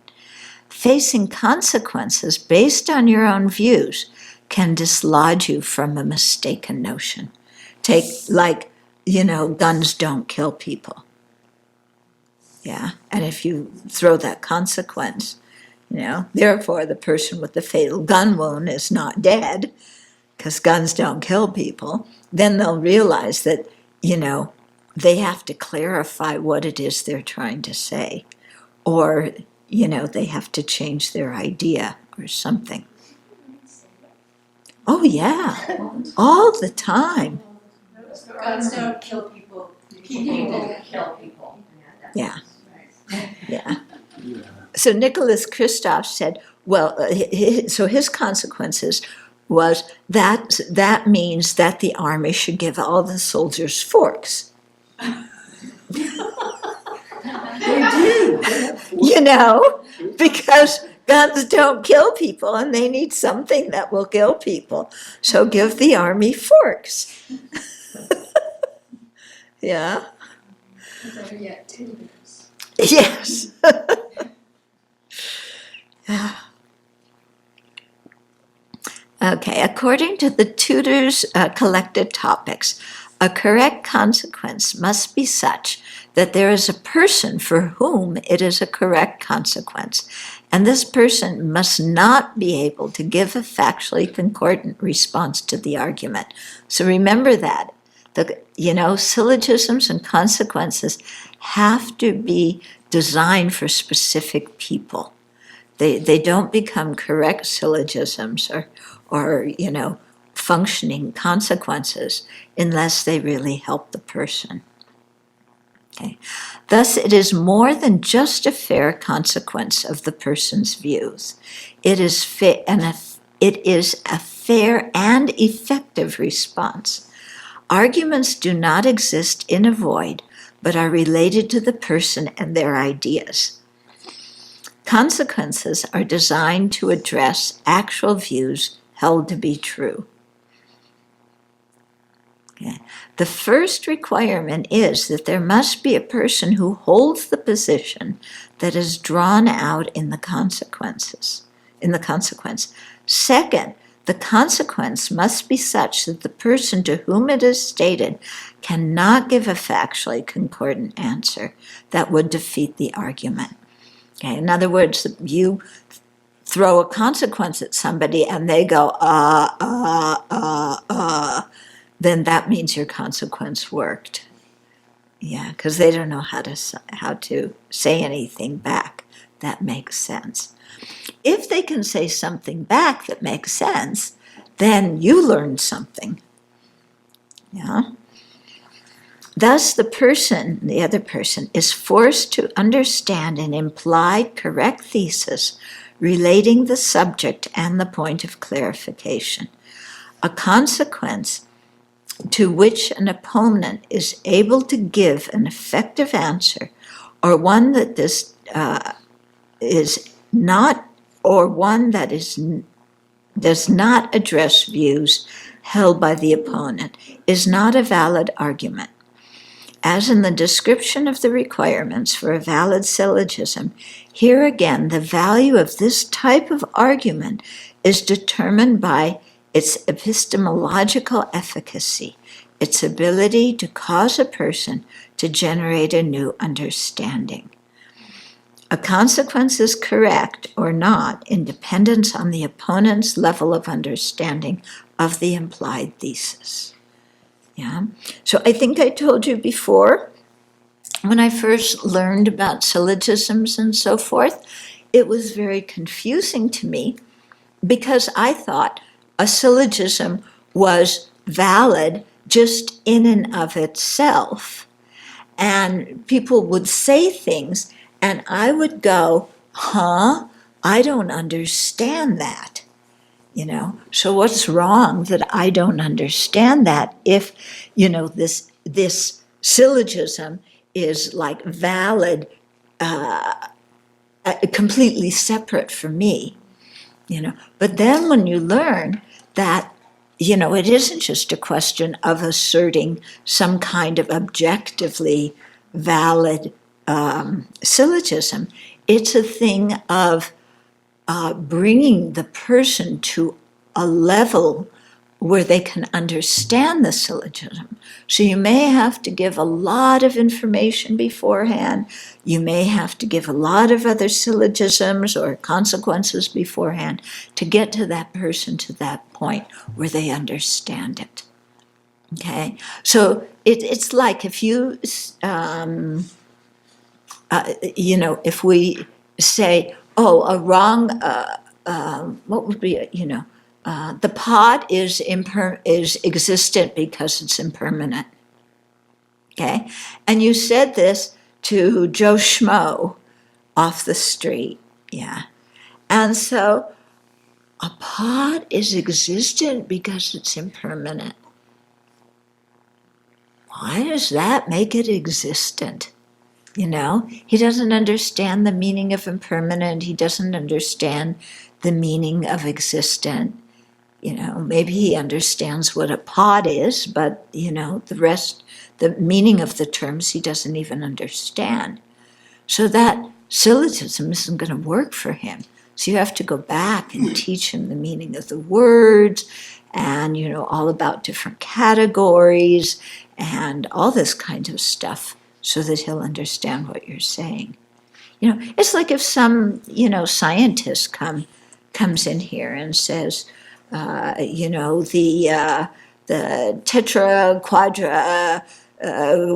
Facing consequences based on your own views can dislodge you from a mistaken notion. Take, guns don't kill people. Yeah, and if you throw that consequence, therefore the person with the fatal gun wound is not dead because guns don't kill people, then they'll realize that, they have to clarify what it is they're trying to say, or, they have to change their idea or something. Oh, yeah, all the time. Guns don't kill people. People kill people. Yeah. Yeah. So Nicholas Kristof said, well, so his consequences was that means that the army should give all the soldiers forks. They do. You know, because guns don't kill people and they need something that will kill people. So give the army forks. Yeah. Better yet, teddy bears. Yes. Okay, according to the tutors' collected topics, a correct consequence must be such that there is a person for whom it is a correct consequence, and this person must not be able to give a factually concordant response to the argument. So remember that. Syllogisms and consequences have to be designed for specific people. They don't become correct syllogisms or functioning consequences unless they really help the person. Okay. Thus, it is more than just a fair consequence of the person's views. It is a fair and effective response. Arguments do not exist in a void, but are related to the person and their ideas. Consequences are designed to address actual views held to be true. Okay. The first requirement is that there must be a person who holds the position that is drawn out in the consequence. Second, the consequence must be such that the person to whom it is stated cannot give a factually concordant answer that would defeat the argument. Okay. In other words, you throw a consequence at somebody and they go, then that means your consequence worked. Yeah, because they don't know how to say anything back that makes sense. If they can say something back that makes sense, then you learned something. Yeah. Thus, the other person, is forced to understand an implied correct thesis relating the subject and the point of clarification. A consequence to which an opponent is able to give an effective answer, or one that does not address views held by the opponent, is not a valid argument. As in the description of the requirements for a valid syllogism, here again the value of this type of argument is determined by its epistemological efficacy, its ability to cause a person to generate a new understanding. A consequence is correct or not in dependence on the opponent's level of understanding of the implied thesis. Yeah. So I think I told you before, when I first learned about syllogisms and so forth, it was very confusing to me because I thought a syllogism was valid just in and of itself. And people would say things and I would go, I don't understand that. So what's wrong that I don't understand that if, this syllogism is like valid, completely separate from me, But then when you learn that, it isn't just a question of asserting some kind of objectively valid syllogism, it's a thing of bringing the person to a level where they can understand the syllogism. So you may have to give a lot of information beforehand. You may have to give a lot of other syllogisms or consequences beforehand to get to that person to that point where they understand it. Okay? So it's like if you, if we say, a wrong, what would be, the pot is existent because it's impermanent. Okay? And you said this to Joe Schmo off the street. Yeah. And so a pod is existent because it's impermanent. Why does that make it existent? You know, he doesn't understand the meaning of impermanent. He doesn't understand the meaning of existent. You know, maybe he understands what a pod is, but, you know, the rest, the meaning of the terms, he doesn't even understand. So that syllogism isn't going to work for him. So you have to go back and teach him the meaning of the words and, you know, all about different categories and all this kind of stuff so that he'll understand what you're saying. You know, it's like if some, you know, scientist comes in here and says, you know, the tetra, quadra,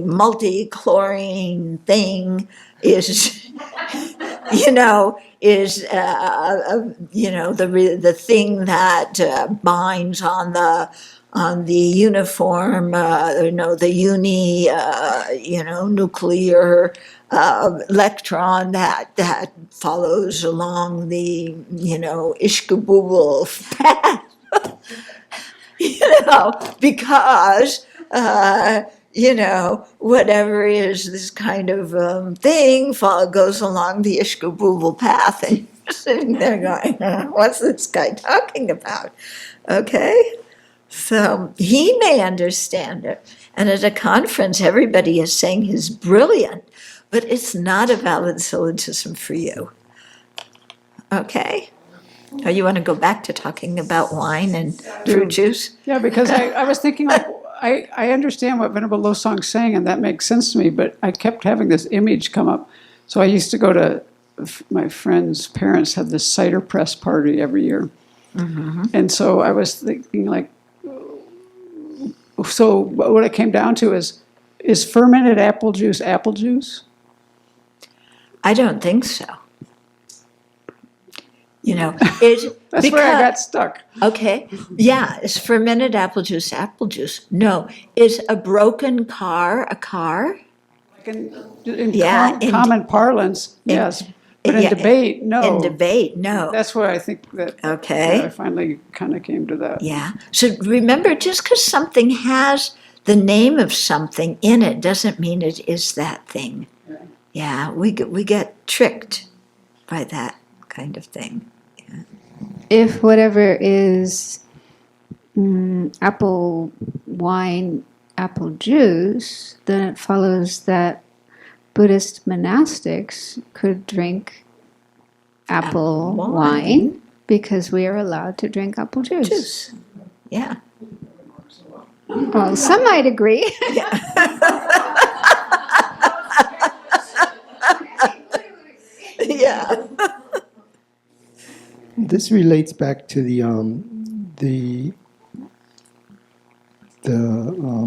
multi-chlorine thing is, you know, is, you know, the thing that binds on the uniform, no, the uni, you know, nuclear electron that follows along the, you know, Ishkaboobal path. You know, because, you know, whatever is this kind of thing goes along the Ishkaboobal path, and you're sitting there going, what's this guy talking about? Okay? So he may understand it. And at a conference, everybody is saying he's brilliant, but it's not a valid syllogism for you. Okay? Or you want to go back to talking about wine and fruit juice? Yeah, because I was thinking, like, I understand what Venerable Losong's saying, and that makes sense to me, but I kept having this image come up. So I used to go to, my friend's parents had this cider press party every year. Mm-hmm. And so I was thinking, like, so what it came down to is fermented apple juice? I don't think so. You know, it, That's where I got stuck. Okay, yeah, is fermented apple juice apple juice? No. Is a broken car a car? Like in Yeah, common parlance, yes. But in yeah, debate, no. In debate, no. That's where I think that Okay. I finally kind of came to that. Yeah. So remember, just because something has the name of something in it doesn't mean it is that thing. Yeah, we get tricked by that kind of thing. Yeah. If whatever is apple wine, apple juice, then it follows that Buddhist monastics could drink apple wine because we are allowed to drink apple juice. Juice. Yeah. Well, some might agree. Yeah. This relates back to the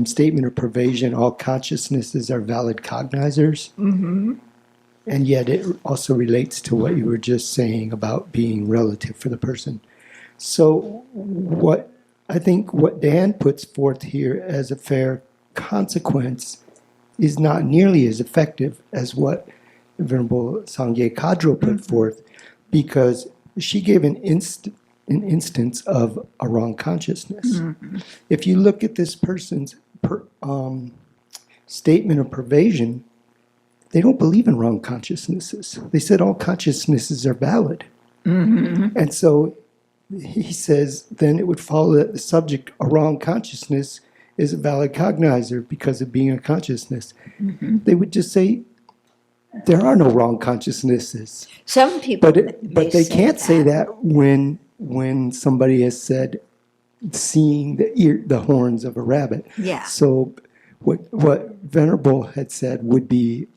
statement of pervasion. All consciousnesses are valid cognizers, and yet it also relates to what you were just saying about being relative for the person. So, what I think what Dan puts forth here as a fair consequence is not nearly as effective as what Venerable Sangye Kadro put forth, because she gave an instance of a wrong consciousness. If you look at this person's statement of pervasion, they don't believe in wrong consciousnesses. They said all consciousnesses are valid. And so he says, then it would follow that the subject, a wrong consciousness, is a valid cognizer because of being a consciousness. They would just say, there are no wrong consciousnesses. Some people, But they can't say that when somebody has said, seeing the horns of a rabbit. Yeah. So what Venerable had said would be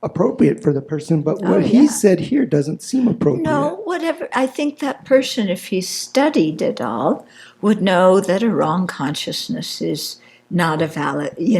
appropriate for the person, but what he said here doesn't seem appropriate. No, whatever. I think that person, if he studied it all, would know that a wrong consciousness is not a valid, he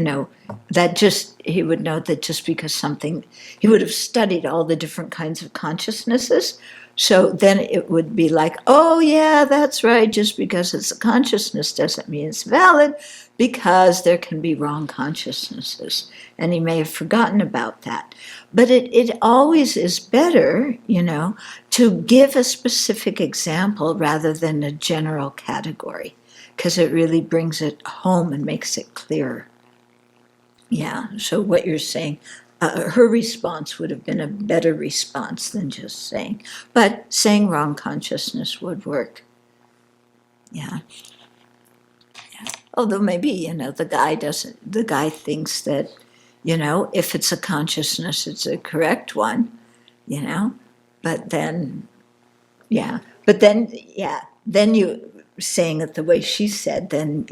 would know that just because something, he would have studied all the different kinds of consciousnesses, So then it would be like, oh yeah, that's right, just because it's a consciousness doesn't mean it's valid, because there can be wrong consciousnesses. And he may have forgotten about that. But it always is better, to give a specific example rather than a general category, because it really brings it home and makes it clearer. Yeah, so what you're saying, her response would have been a better response than just saying. But saying wrong consciousness would work. Yeah. Although maybe, the guy thinks that, if it's a consciousness, it's a correct one, but then, then you saying it the way she said, then,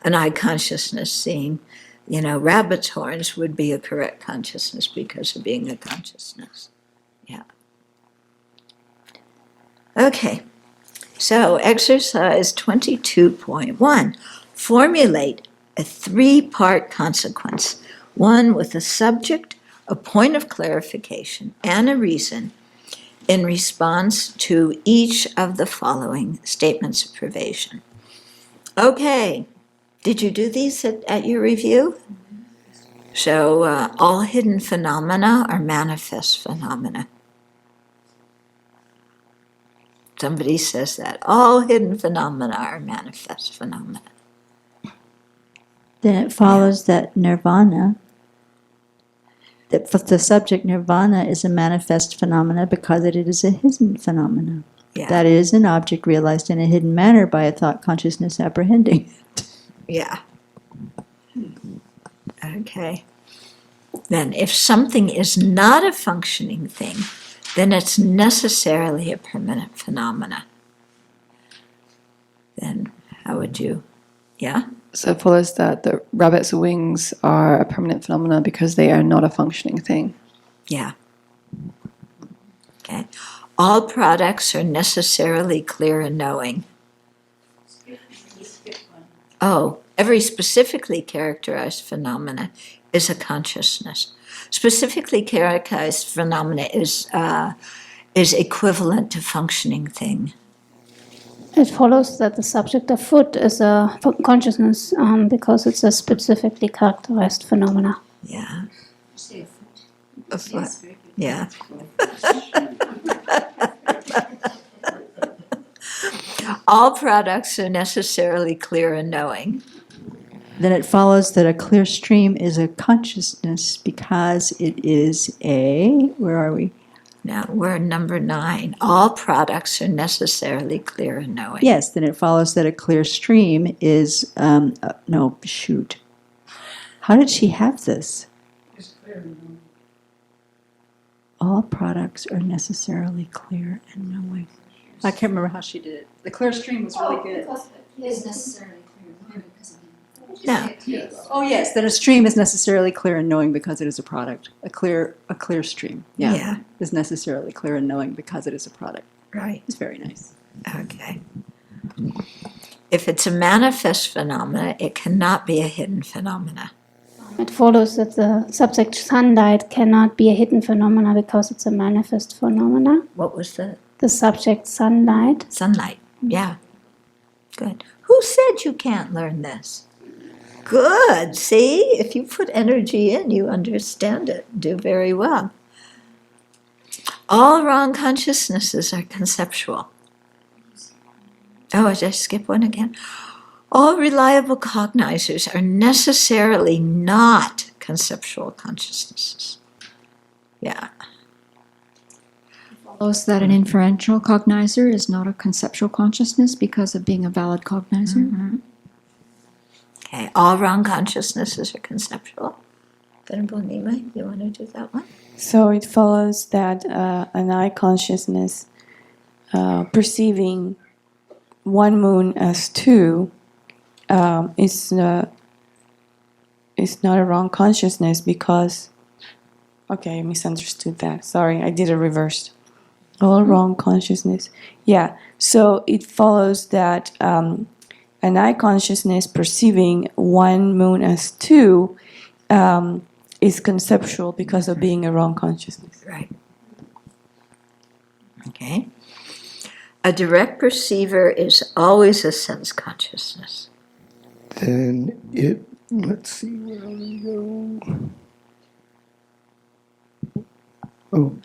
an eye consciousness seeing, rabbit's horns would be a correct consciousness because of being a consciousness. Yeah. Okay. So exercise 22.1. Formulate a 3-part consequence, one with a subject, a point of clarification, and a reason in response to each of the following statements of privation. Okay, did you do these at your review? So all hidden phenomena are manifest phenomena. Somebody says that. All hidden phenomena are manifest phenomena. Then it follows that nirvana, that the subject nirvana is a manifest phenomena because it is a hidden phenomena. Yeah. That is an object realized in a hidden manner by a thought consciousness apprehending it. Yeah. Okay. Then if something is not a functioning thing, then it's necessarily a permanent phenomena. Then how would you, yeah? So it follows that the rabbit's wings are a permanent phenomena because they are not a functioning thing. Yeah. Okay. All products are necessarily clear and knowing. Oh, every specifically characterized phenomena is a consciousness. Specifically characterized phenomena is equivalent to functioning thing. It follows that the subject of food is a consciousness because it's a specifically characterized phenomena. Yeah. Of what? Yeah. All products are necessarily clear and knowing. Then it follows that a clear stream is a consciousness because it is where are we? Now we're number 9. All products are necessarily clear and knowing. Yes, then it follows that a clear stream is, How did she have this? All products are necessarily clear and knowing. I can't remember how she did it. The clear stream was really good. Is necessarily clear because of No. Oh yes, then a stream is necessarily clear and knowing because it is a product. A clear stream, Yeah. is necessarily clear and knowing because it is a product. Right. It's very nice. Okay. If it's a manifest phenomena, it cannot be a hidden phenomena. It follows that the subject sunlight cannot be a hidden phenomena because it's a manifest phenomena. What was the The subject sunlight. sunlight? Yeah. Good. Who said you can't learn this? Good. See, if you put energy in, you understand it. Do very well. All wrong consciousnesses are conceptual. Oh, did I skip one again? All reliable cognizers are necessarily not conceptual consciousnesses. Yeah. Follows that an inferential cognizer is not a conceptual consciousness because of being a valid cognizer. Mm-hmm. Okay, all wrong consciousnesses are conceptual. Venerable Nima, you want to do that one? So it follows that an eye consciousness perceiving one moon as two is not a wrong consciousness because, okay, I misunderstood that. Sorry, I did it reversed. All wrong consciousness. Yeah, so it follows that an eye consciousness perceiving one moon as two is conceptual because of being a wrong consciousness. Right. Okay. A direct perceiver is always a sense consciousness. Then it, let's see, where do we go? Oh,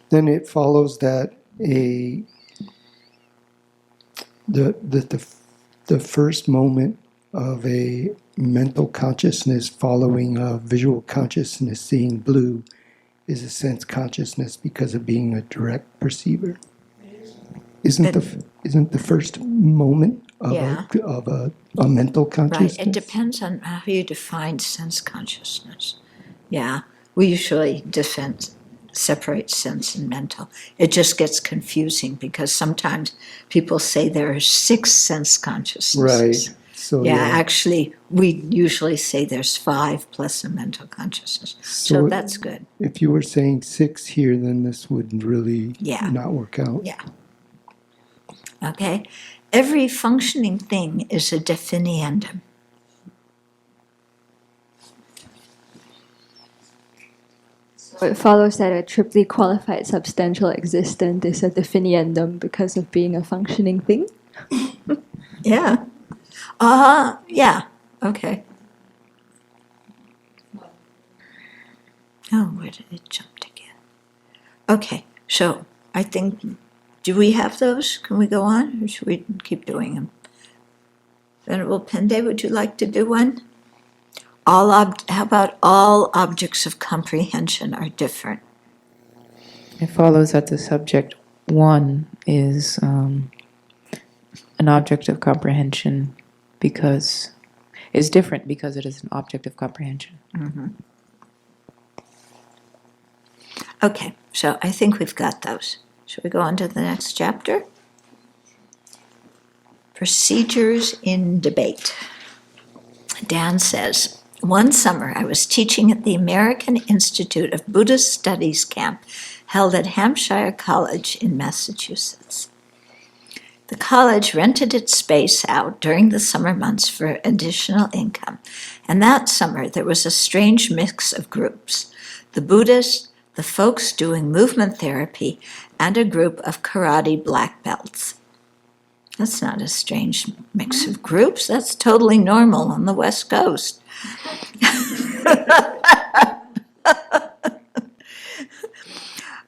then it follows that the first moment of a mental consciousness following a visual consciousness seeing blue is a sense consciousness because of being a direct perceiver. Isn't the first moment of a mental consciousness? Right, it depends on how you define sense consciousness. Yeah, we usually separate sense and mental. It just gets confusing because sometimes people say there are 6 sense consciousnesses. Right. So Actually, we usually say there's 5 plus a mental consciousness. So that's good. If you were saying 6 here, then this would really Yeah. not work out. Yeah. Okay? Every functioning thing is a definiendum. So it follows that a triply qualified substantial existent is a definiendum because of being a functioning thing? Yeah. Yeah. Okay. Oh, where did it jump again? Okay, so I think, do we have those? Can we go on, or should we keep doing them? Venerable Pende, would you like to do one? How about all objects of comprehension are different? It follows that the subject one is an object of comprehension because is different because it is an object of comprehension. Mm-hmm. Okay, so I think we've got those. Should we go on to the next chapter? Procedures in debate. Dan says, one summer I was teaching at the American Institute of Buddhist Studies camp held at Hampshire College in Massachusetts. The college rented its space out during the summer months for additional income, and that summer there was a strange mix of groups: the Buddhists, the folks doing movement therapy, and a group of karate black belts. That's not a strange mix of groups. That's totally normal on the West Coast.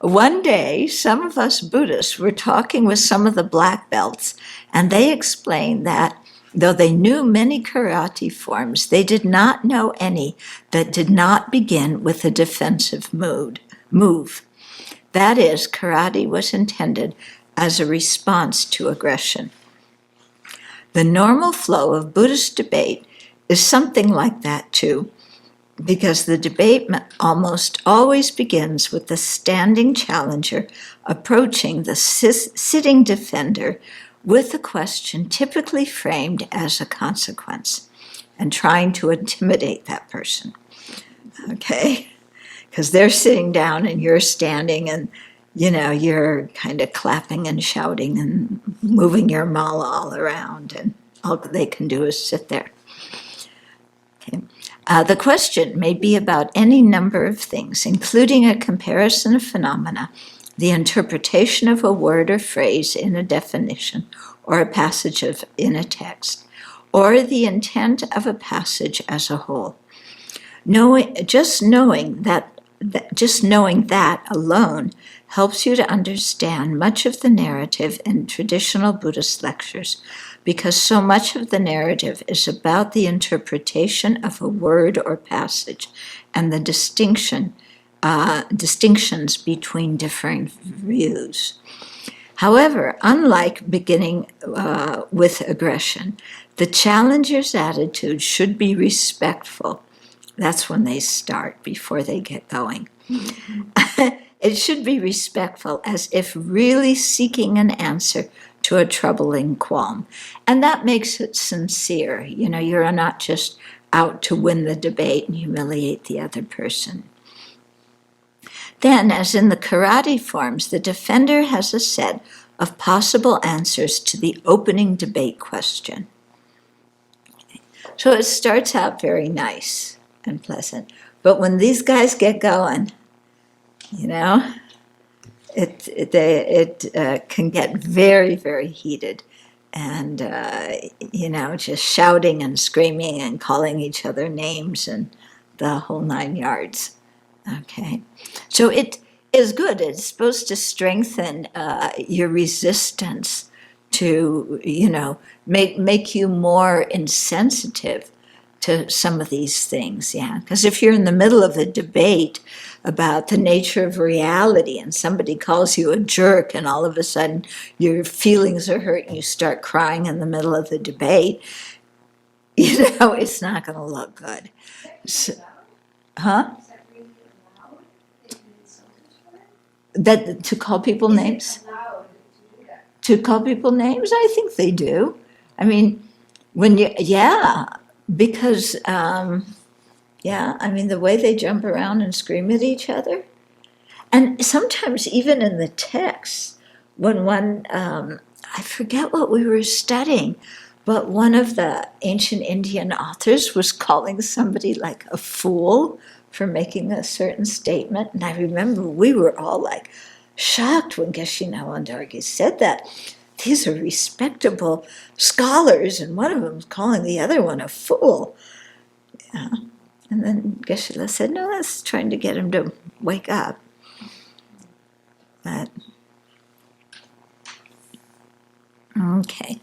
One day, some of us Buddhists were talking with some of the black belts, and they explained that though they knew many karate forms, they did not know any that did not begin with a defensive move. That is, karate was intended as a response to aggression. The normal flow of Buddhist debate is something like that too, because the debate almost always begins with the standing challenger approaching the sitting defender with a question typically framed as a consequence and trying to intimidate that person. Okay? Because they're sitting down and you're standing and, you're kind of clapping and shouting and moving your mala all around, and all they can do is sit there. Okay. The question may be about any number of things, including a comparison of phenomena, the interpretation of a word or phrase in a definition or a passage in a text, or the intent of a passage as a whole. Just knowing that alone helps you to understand much of the narrative in traditional Buddhist lectures, because so much of the narrative is about the interpretation of a word or passage and the distinctions between different views. However, unlike beginning with aggression, the challenger's attitude should be respectful. That's when they start, before they get going. It should be respectful, as if really seeking an answer to a troubling qualm. And that makes it sincere. You're not just out to win the debate and humiliate the other person. Then, as in the karate forms, the defender has a set of possible answers to the opening debate question. So it starts out very nice and pleasant. But when these guys get going, it can get very, very heated, and just shouting and screaming and calling each other names and the whole 9 yards. Okay, so it is good. It's supposed to strengthen your resistance to, make you more insensitive to some of these things, yeah. Because if you're in the middle of a debate about the nature of reality and somebody calls you a jerk and all of a sudden your feelings are hurt and you start crying in the middle of the debate, it's not going to look good. So, huh? That to call people names? To call people names? I think they do. I mean, because, the way they jump around and scream at each other. And sometimes even in the text, when one, I forget what we were studying, but one of the ancient Indian authors was calling somebody like a fool for making a certain statement. And I remember we were all like shocked when Geshe Nawandargi said that. These are respectable scholars, and one of them was calling the other one a fool. Yeah. And then Geshe-la said, no, that's trying to get him to wake up. But, okay.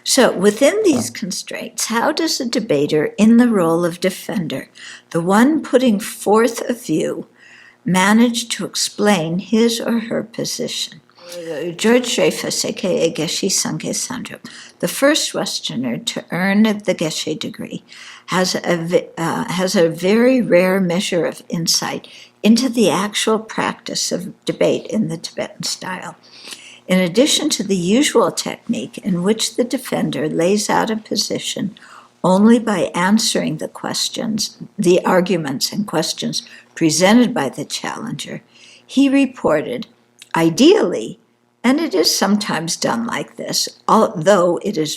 So within these constraints, how does a debater in the role of defender, the one putting forth a view, manage to explain his or her position? George Dreyfus, a.k.a. Geshe Sankhe Sangdrup, the first Westerner to earn the Geshe degree, has a very rare measure of insight into the actual practice of debate in the Tibetan style. In addition to the usual technique in which the defender lays out a position only by answering the arguments and questions presented by the challenger, he reported, ideally, and it is sometimes done like this, although it is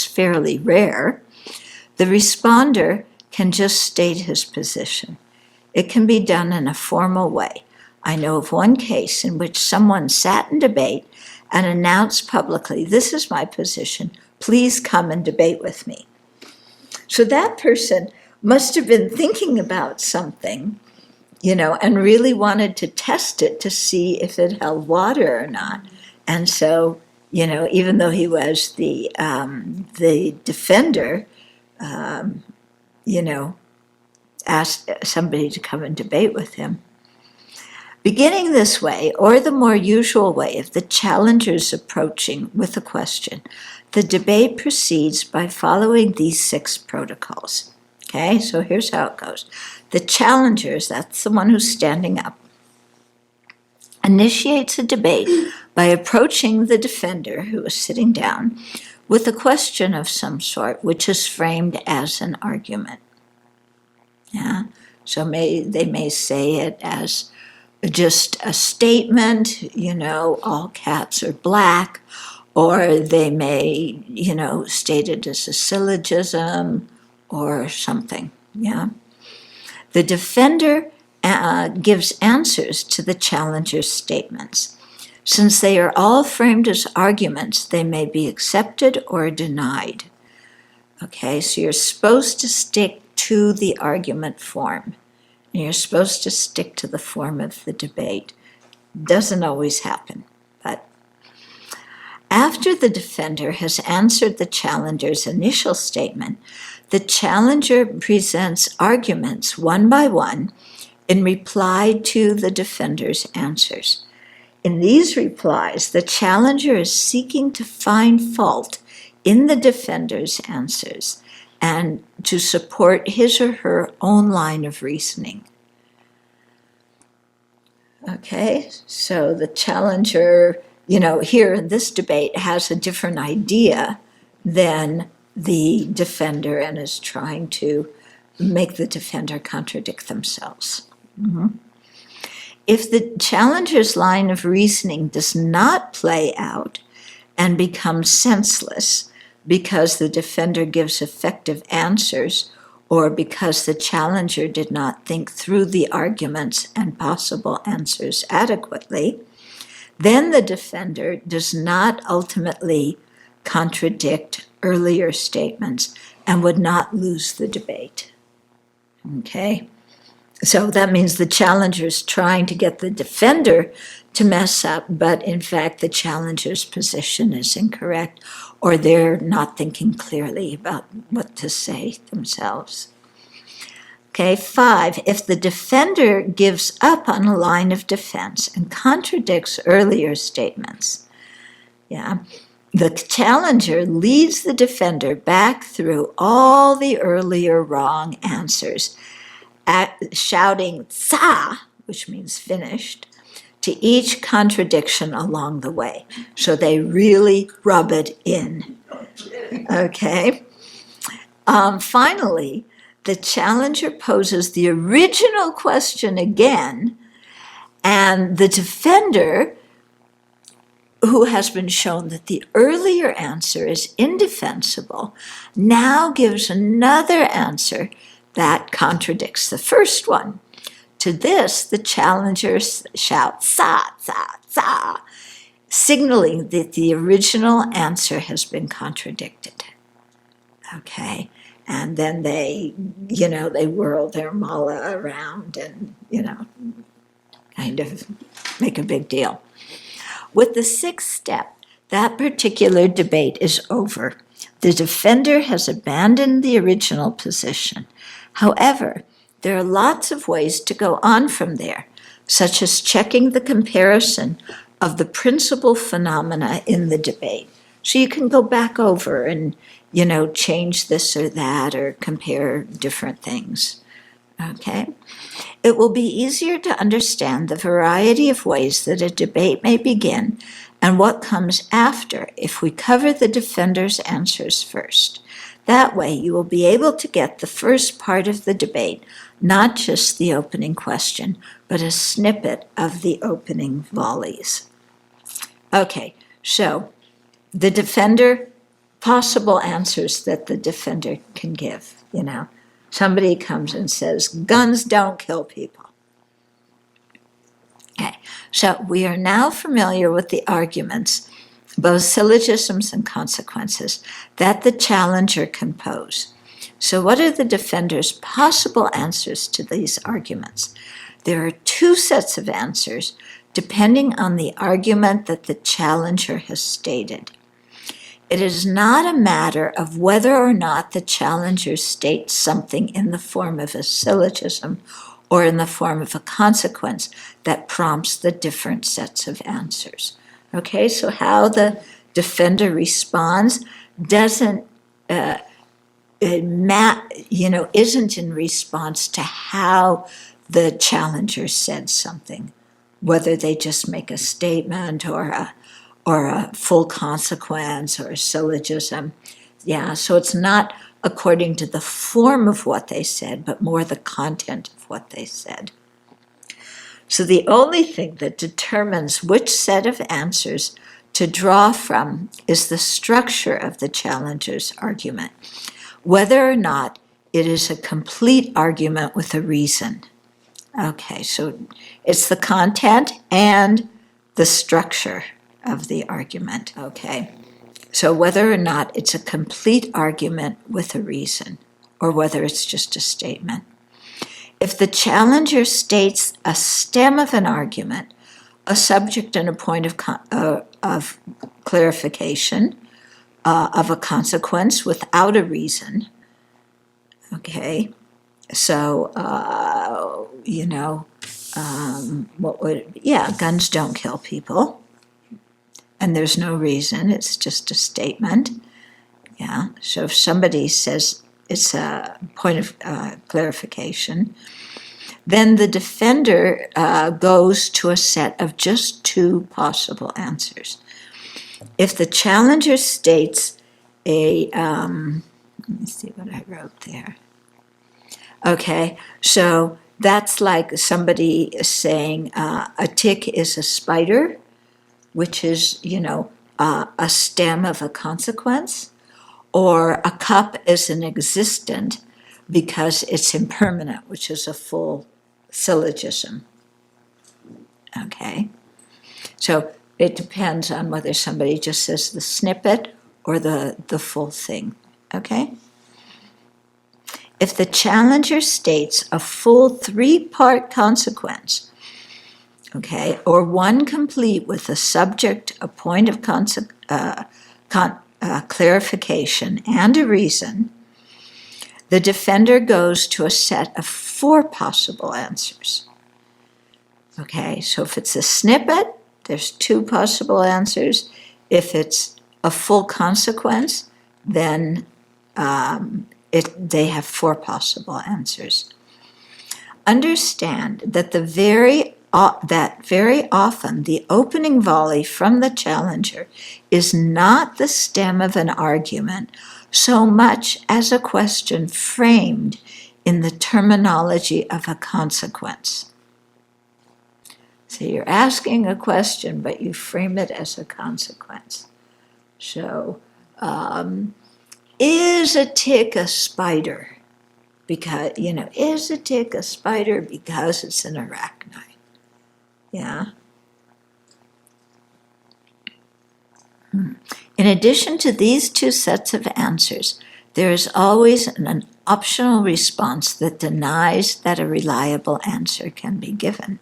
fairly rare, the responder can just state his position. It can be done in a formal way. I know of one case in which someone sat in debate and announced publicly, this is my position, please come and debate with me. So that person must have been thinking about something, and really wanted to test it to see if it held water or not. And so, even though he was the defender, asked somebody to come and debate with him. Beginning this way, or the more usual way of the challengers approaching with a question, the debate proceeds by following these 6 protocols. Okay, so here's how it goes. The challengers, that's the one who's standing up, initiates a debate by approaching the defender, who is sitting down, with a question of some sort, which is framed as an argument. Yeah, so they may say it as just a statement, all cats are black, or they may, state it as a syllogism or something, yeah. The defender gives answers to the challenger's statements. Since they are all framed as arguments, they may be accepted or denied. Okay, so you're supposed to stick to the argument form. And you're supposed to stick to the form of the debate. Doesn't always happen, but after the defender has answered the challenger's initial statement, the challenger presents arguments one by one in reply to the defender's answers. In these replies, the challenger is seeking to find fault in the defender's answers and to support his or her own line of reasoning. Okay, so the challenger, here in this debate has a different idea than the defender and is trying to make the defender contradict themselves. Mm-hmm. If the challenger's line of reasoning does not play out and becomes senseless because the defender gives effective answers or because the challenger did not think through the arguments and possible answers adequately, then the defender does not ultimately contradict earlier statements and would not lose the debate. Okay? So that means the challenger is trying to get the defender to mess up, but in fact the challenger's position is incorrect, or they're not thinking clearly about what to say themselves. Okay, 5, if the defender gives up on a line of defense and contradicts earlier statements, the challenger leads the defender back through all the earlier wrong answers, shouting "sa," which means finished, to each contradiction along the way. So they really rub it in. Okay? Finally, the challenger poses the original question again, and the defender, who has been shown that the earlier answer is indefensible, now gives another answer that contradicts the first one. To this, the challenger shouts "sa, sa, sa," signaling that the original answer has been contradicted. Okay, and then they whirl their mala around and, kind of make a big deal. With the 6th step, that particular debate is over. The defender has abandoned the original position. However, there are lots of ways to go on from there, such as checking the comparison of the principal phenomena in the debate. So you can go back over and, change this or that or compare different things. Okay? It will be easier to understand the variety of ways that a debate may begin and what comes after if we cover the defender's answers first. That way, you will be able to get the first part of the debate, not just the opening question, but a snippet of the opening volleys. Okay, so the defender, possible answers that the defender can give, Somebody comes and says, guns don't kill people. Okay, so we are now familiar with the arguments, both syllogisms and consequences, that the challenger can pose. So what are the defender's possible answers to these arguments? There are 2 sets of answers depending on the argument that the challenger has stated. It is not a matter of whether or not the challenger states something in the form of a syllogism or in the form of a consequence that prompts the different sets of answers. Okay, so how the defender responds doesn't, isn't in response to how the challenger said something, whether they just make a statement or a full consequence or a syllogism. So it's not according to the form of what they said, but more the content of what they said. So the only thing that determines which set of answers to draw from is the structure of the challenger's argument, whether or not it is a complete argument with a reason. Okay, so it's the content and the structure of the argument. Okay, so whether or not it's a complete argument with a reason, or whether it's just a statement. If the challenger states a stem of an argument, a subject and a point of clarification, of a consequence without a reason, okay, so, guns don't kill people, and there's no reason, it's just a statement. So if somebody says it's a point of clarification, then the defender goes to a set of just 2 possible answers. If the challenger states let me see what I wrote there. Okay, so that's like somebody saying a tick is a spider, which is, a stem of a consequence, or a cup is an existent, because it's impermanent, which is a full syllogism. Okay? So it depends on whether somebody just says the snippet or the full thing. Okay? If the challenger states a full 3-part consequence, okay, or one complete with a subject, a point of clarification, and a reason, the defender goes to a set of 4 possible answers. Okay, so if it's a snippet, there's 2 possible answers. If it's a full consequence, then they have 4 possible answers. Understand that very often the opening volley from the challenger is not the stem of an argument so much as a question framed in the terminology of a consequence. So you're asking a question, but you frame it as a consequence. So, is a tick a spider? Because, is a tick a spider because it's an arachnid? Yeah. In addition to these 2 sets of answers, there is always an optional response that denies that a reliable answer can be given.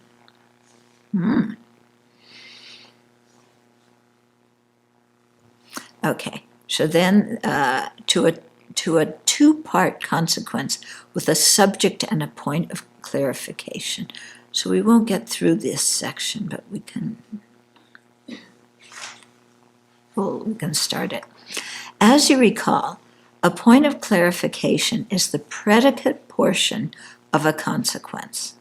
Okay, so then to a 2-part consequence with a subject and a point of clarification. So we won't get through this section, but we can start it. As you recall, a point of clarification is the predicate portion of a consequence.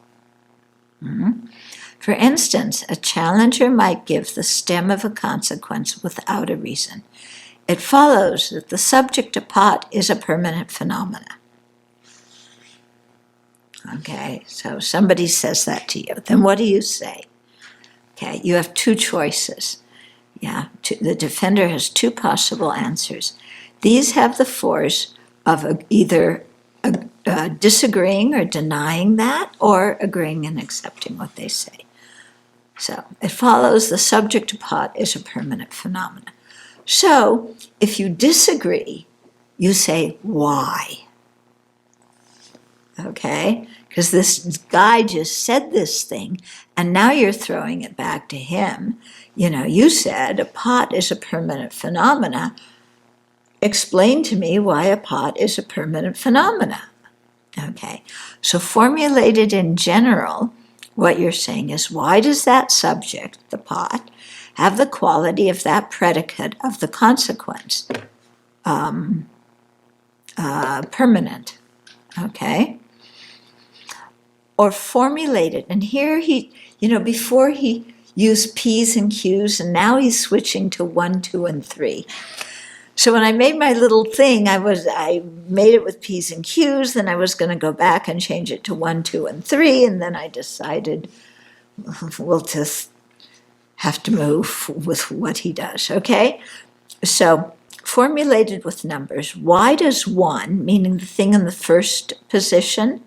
For instance, a challenger might give the stem of a consequence without a reason. It follows that the subject of pot is a permanent phenomena. Okay, so somebody says that to you. Then what do you say? Okay, you have 2 choices. Yeah, the defender has 2 possible answers. These have the force of either disagreeing or denying that, or agreeing and accepting what they say. So it follows the subject of pot is a permanent phenomena. So if you disagree, you say, why? Okay? Because this guy just said this thing, and now you're throwing it back to him. You said a pot is a permanent phenomena. Explain to me why a pot is a permanent phenomena. Okay, so formulated in general, what you're saying is, why does that subject, the pot, have the quality of that predicate of the consequence? Permanent. Okay? Or formulated, and here he, before he used P's and Q's, and now he's switching to 1, 2, and 3. So when I made my little thing, I made it with P's and Q's, then I was going to go back and change it to 1, 2, and 3, and then I decided we'll just have to move with what he does, okay? So formulated with numbers, why does 1, meaning the thing in the first position,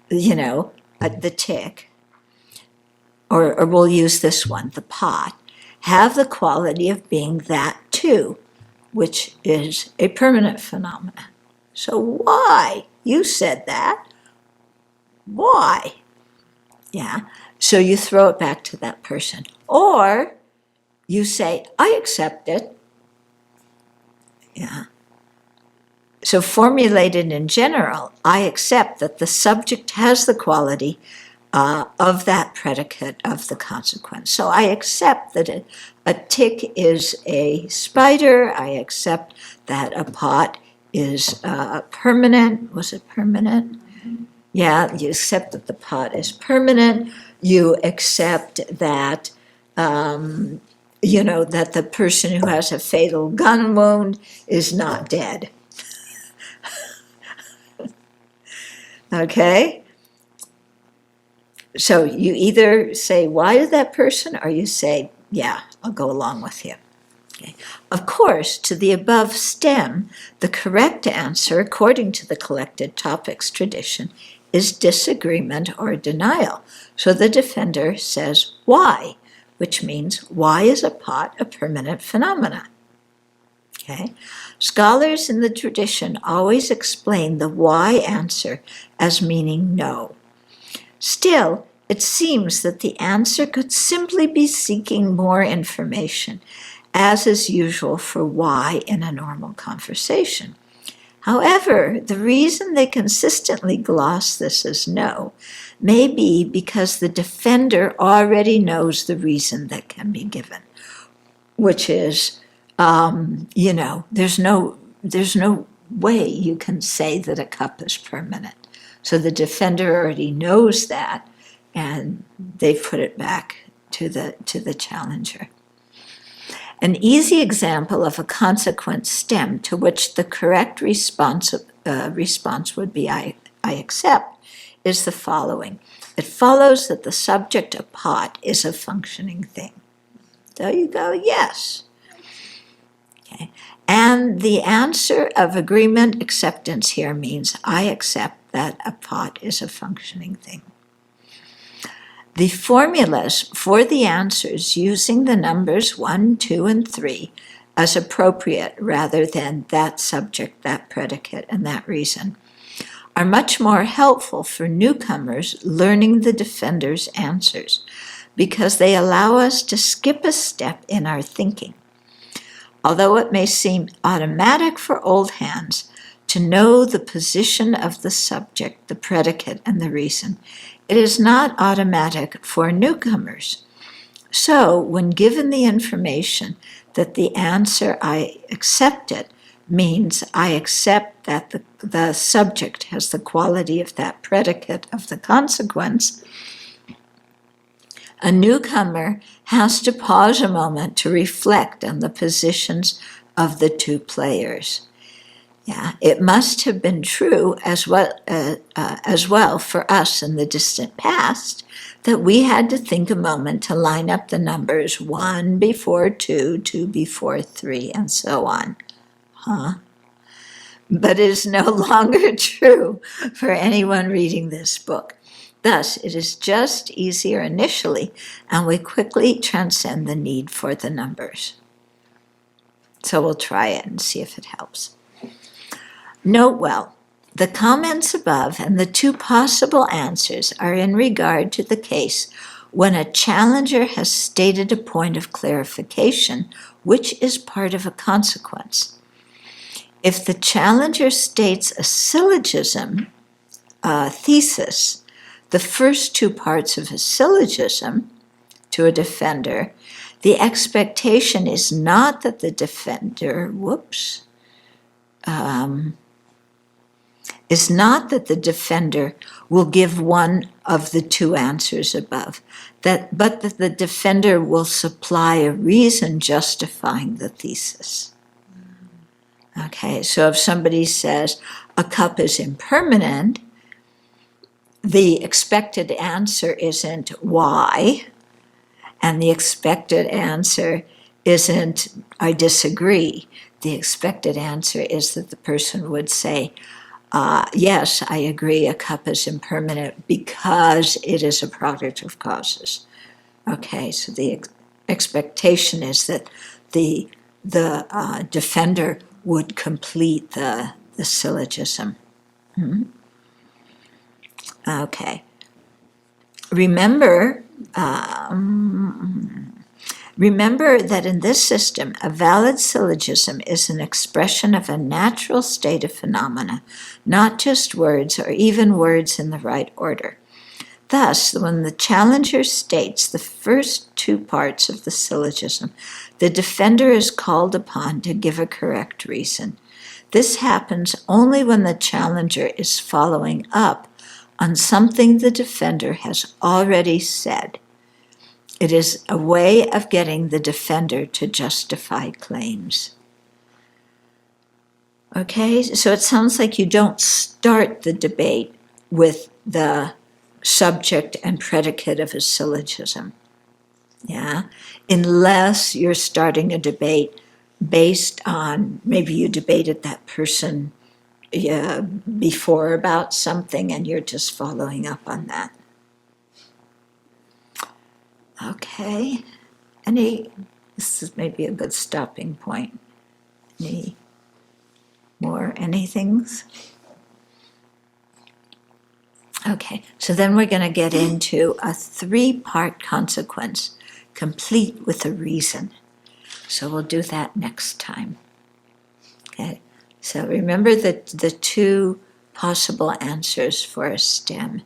the tick, or we'll use this one, the pot, have the quality of being that too, which is a permanent phenomenon. So why? You said that. Why? Yeah. So you throw it back to that person. Or you say, I accept it. Yeah. So formulated in general, I accept that the subject has the quality of that predicate of the consequence. So I accept that a tick is a spider. I accept that a pot is permanent. Was it permanent? Yeah, you accept that the pot is permanent. You accept that, that the person who has a fatal gun wound is not dead. Okay? So you either say, why did that person, or you say, yeah, I'll go along with you. Okay. Of course, to the above stem, the correct answer, according to the collected topics tradition, is disagreement or denial. So the defender says, why? Which means, why is a pot a permanent phenomena? Okay. Scholars in the tradition always explain the why answer as meaning no. Still, it seems that the answer could simply be seeking more information, as is usual for why in a normal conversation. However, the reason they consistently gloss this as no may be because the defender already knows the reason that can be given, which is, there's no way you can say that a cup is permanent. So the defender already knows that, and they put it back to the challenger. An easy example of a consequent stem to which the correct response would be I accept is the following. It follows that the subject, a pot, is a functioning thing. So you go, yes. Okay. And the answer of agreement, acceptance here means I accept that a pot is a functioning thing. The formulas for the answers using the numbers 1, 2, and 3 as appropriate rather than that subject, that predicate, and that reason are much more helpful for newcomers learning the defender's answers because they allow us to skip a step in our thinking. Although it may seem automatic for old hands to know the position of the subject, the predicate, and the reason, it is not automatic for newcomers. So, when given the information that the answer I accept it means I accept that the subject has the quality of that predicate of the consequence, a newcomer has to pause a moment to reflect on the positions of the two players. Yeah, it must have been true as well for us in the distant past that we had to think a moment to line up the numbers 1 before 2, 2 before 3, and so on. But it is no longer true for anyone reading this book. Thus, it is just easier initially, and we quickly transcend the need for the numbers. So we'll try it and see if it helps. Note well, the comments above and the two possible answers are in regard to the case when a challenger has stated a point of clarification, which is part of a consequence. If the challenger states a syllogism, a thesis, the first two parts of a syllogism to a defender, the expectation is not that the defender, is not that the defender will give one of the two answers above, but that the defender will supply a reason justifying the thesis. Okay, so if somebody says a cup is impermanent, the expected answer isn't why, and the expected answer isn't I disagree. The expected answer is that the person would say, yes, I agree, a cup is impermanent because it is a product of causes. Okay, so the expectation is that the defender would complete the syllogism. Okay. Remember that in this system, a valid syllogism is an expression of a natural state of phenomena, not just words or even words in the right order. Thus, when the challenger states the first two parts of the syllogism, the defender is called upon to give a correct reason. This happens only when the challenger is following up on something the defender has already said. It is a way of getting the defender to justify claims. Okay, so it sounds like you don't start the debate with the subject and predicate of a syllogism, yeah, unless you're starting a debate based on maybe you debated that person before about something and you're just following up on that. Okay. This is maybe a good stopping point. Any more anythings? Okay, so then we're going to get into a 3-part consequence, complete with a reason. So we'll do that next time. Okay, so remember that the 2 possible answers for a stem.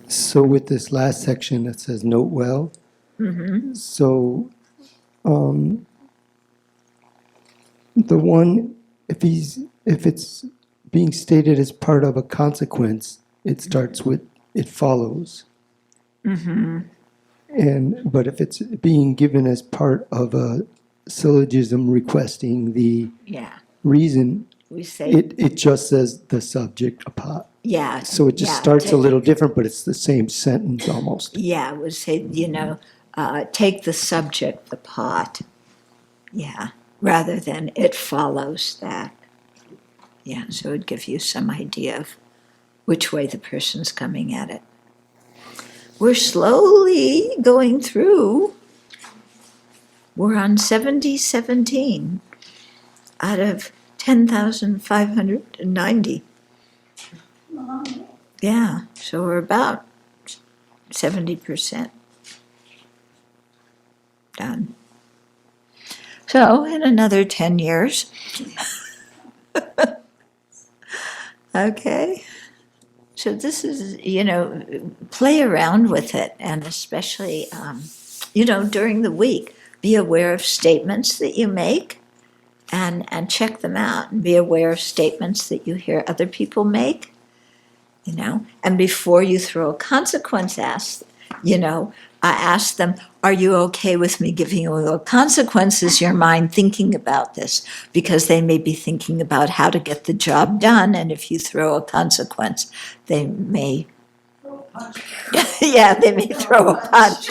So with this last section that says note well, so the one, if it's being stated as part of a consequence, it starts with it follows. But if it's being given as part of a syllogism requesting the reason, We say it just says the subject apart. yeah. So it just starts a little different, but it's the same sentence almost. Yeah, we say, take the subject, the pot. Yeah, rather than it follows that. Yeah, so it would give you some idea of which way the person's coming at it. We're slowly going through. We're on 7017 out of 10,590. Yeah, so we're about 70% done. So in another 10 years. Okay. So this is, play around with it, and especially, during the week, be aware of statements that you make and check them out, and be aware of statements that you hear other people make, and before you throw a consequence ask them, are you okay with me giving you a consequence? Is your mind thinking about this? Because they may be thinking about how to get the job done, and if you throw a consequence, they may, they may throw a punch.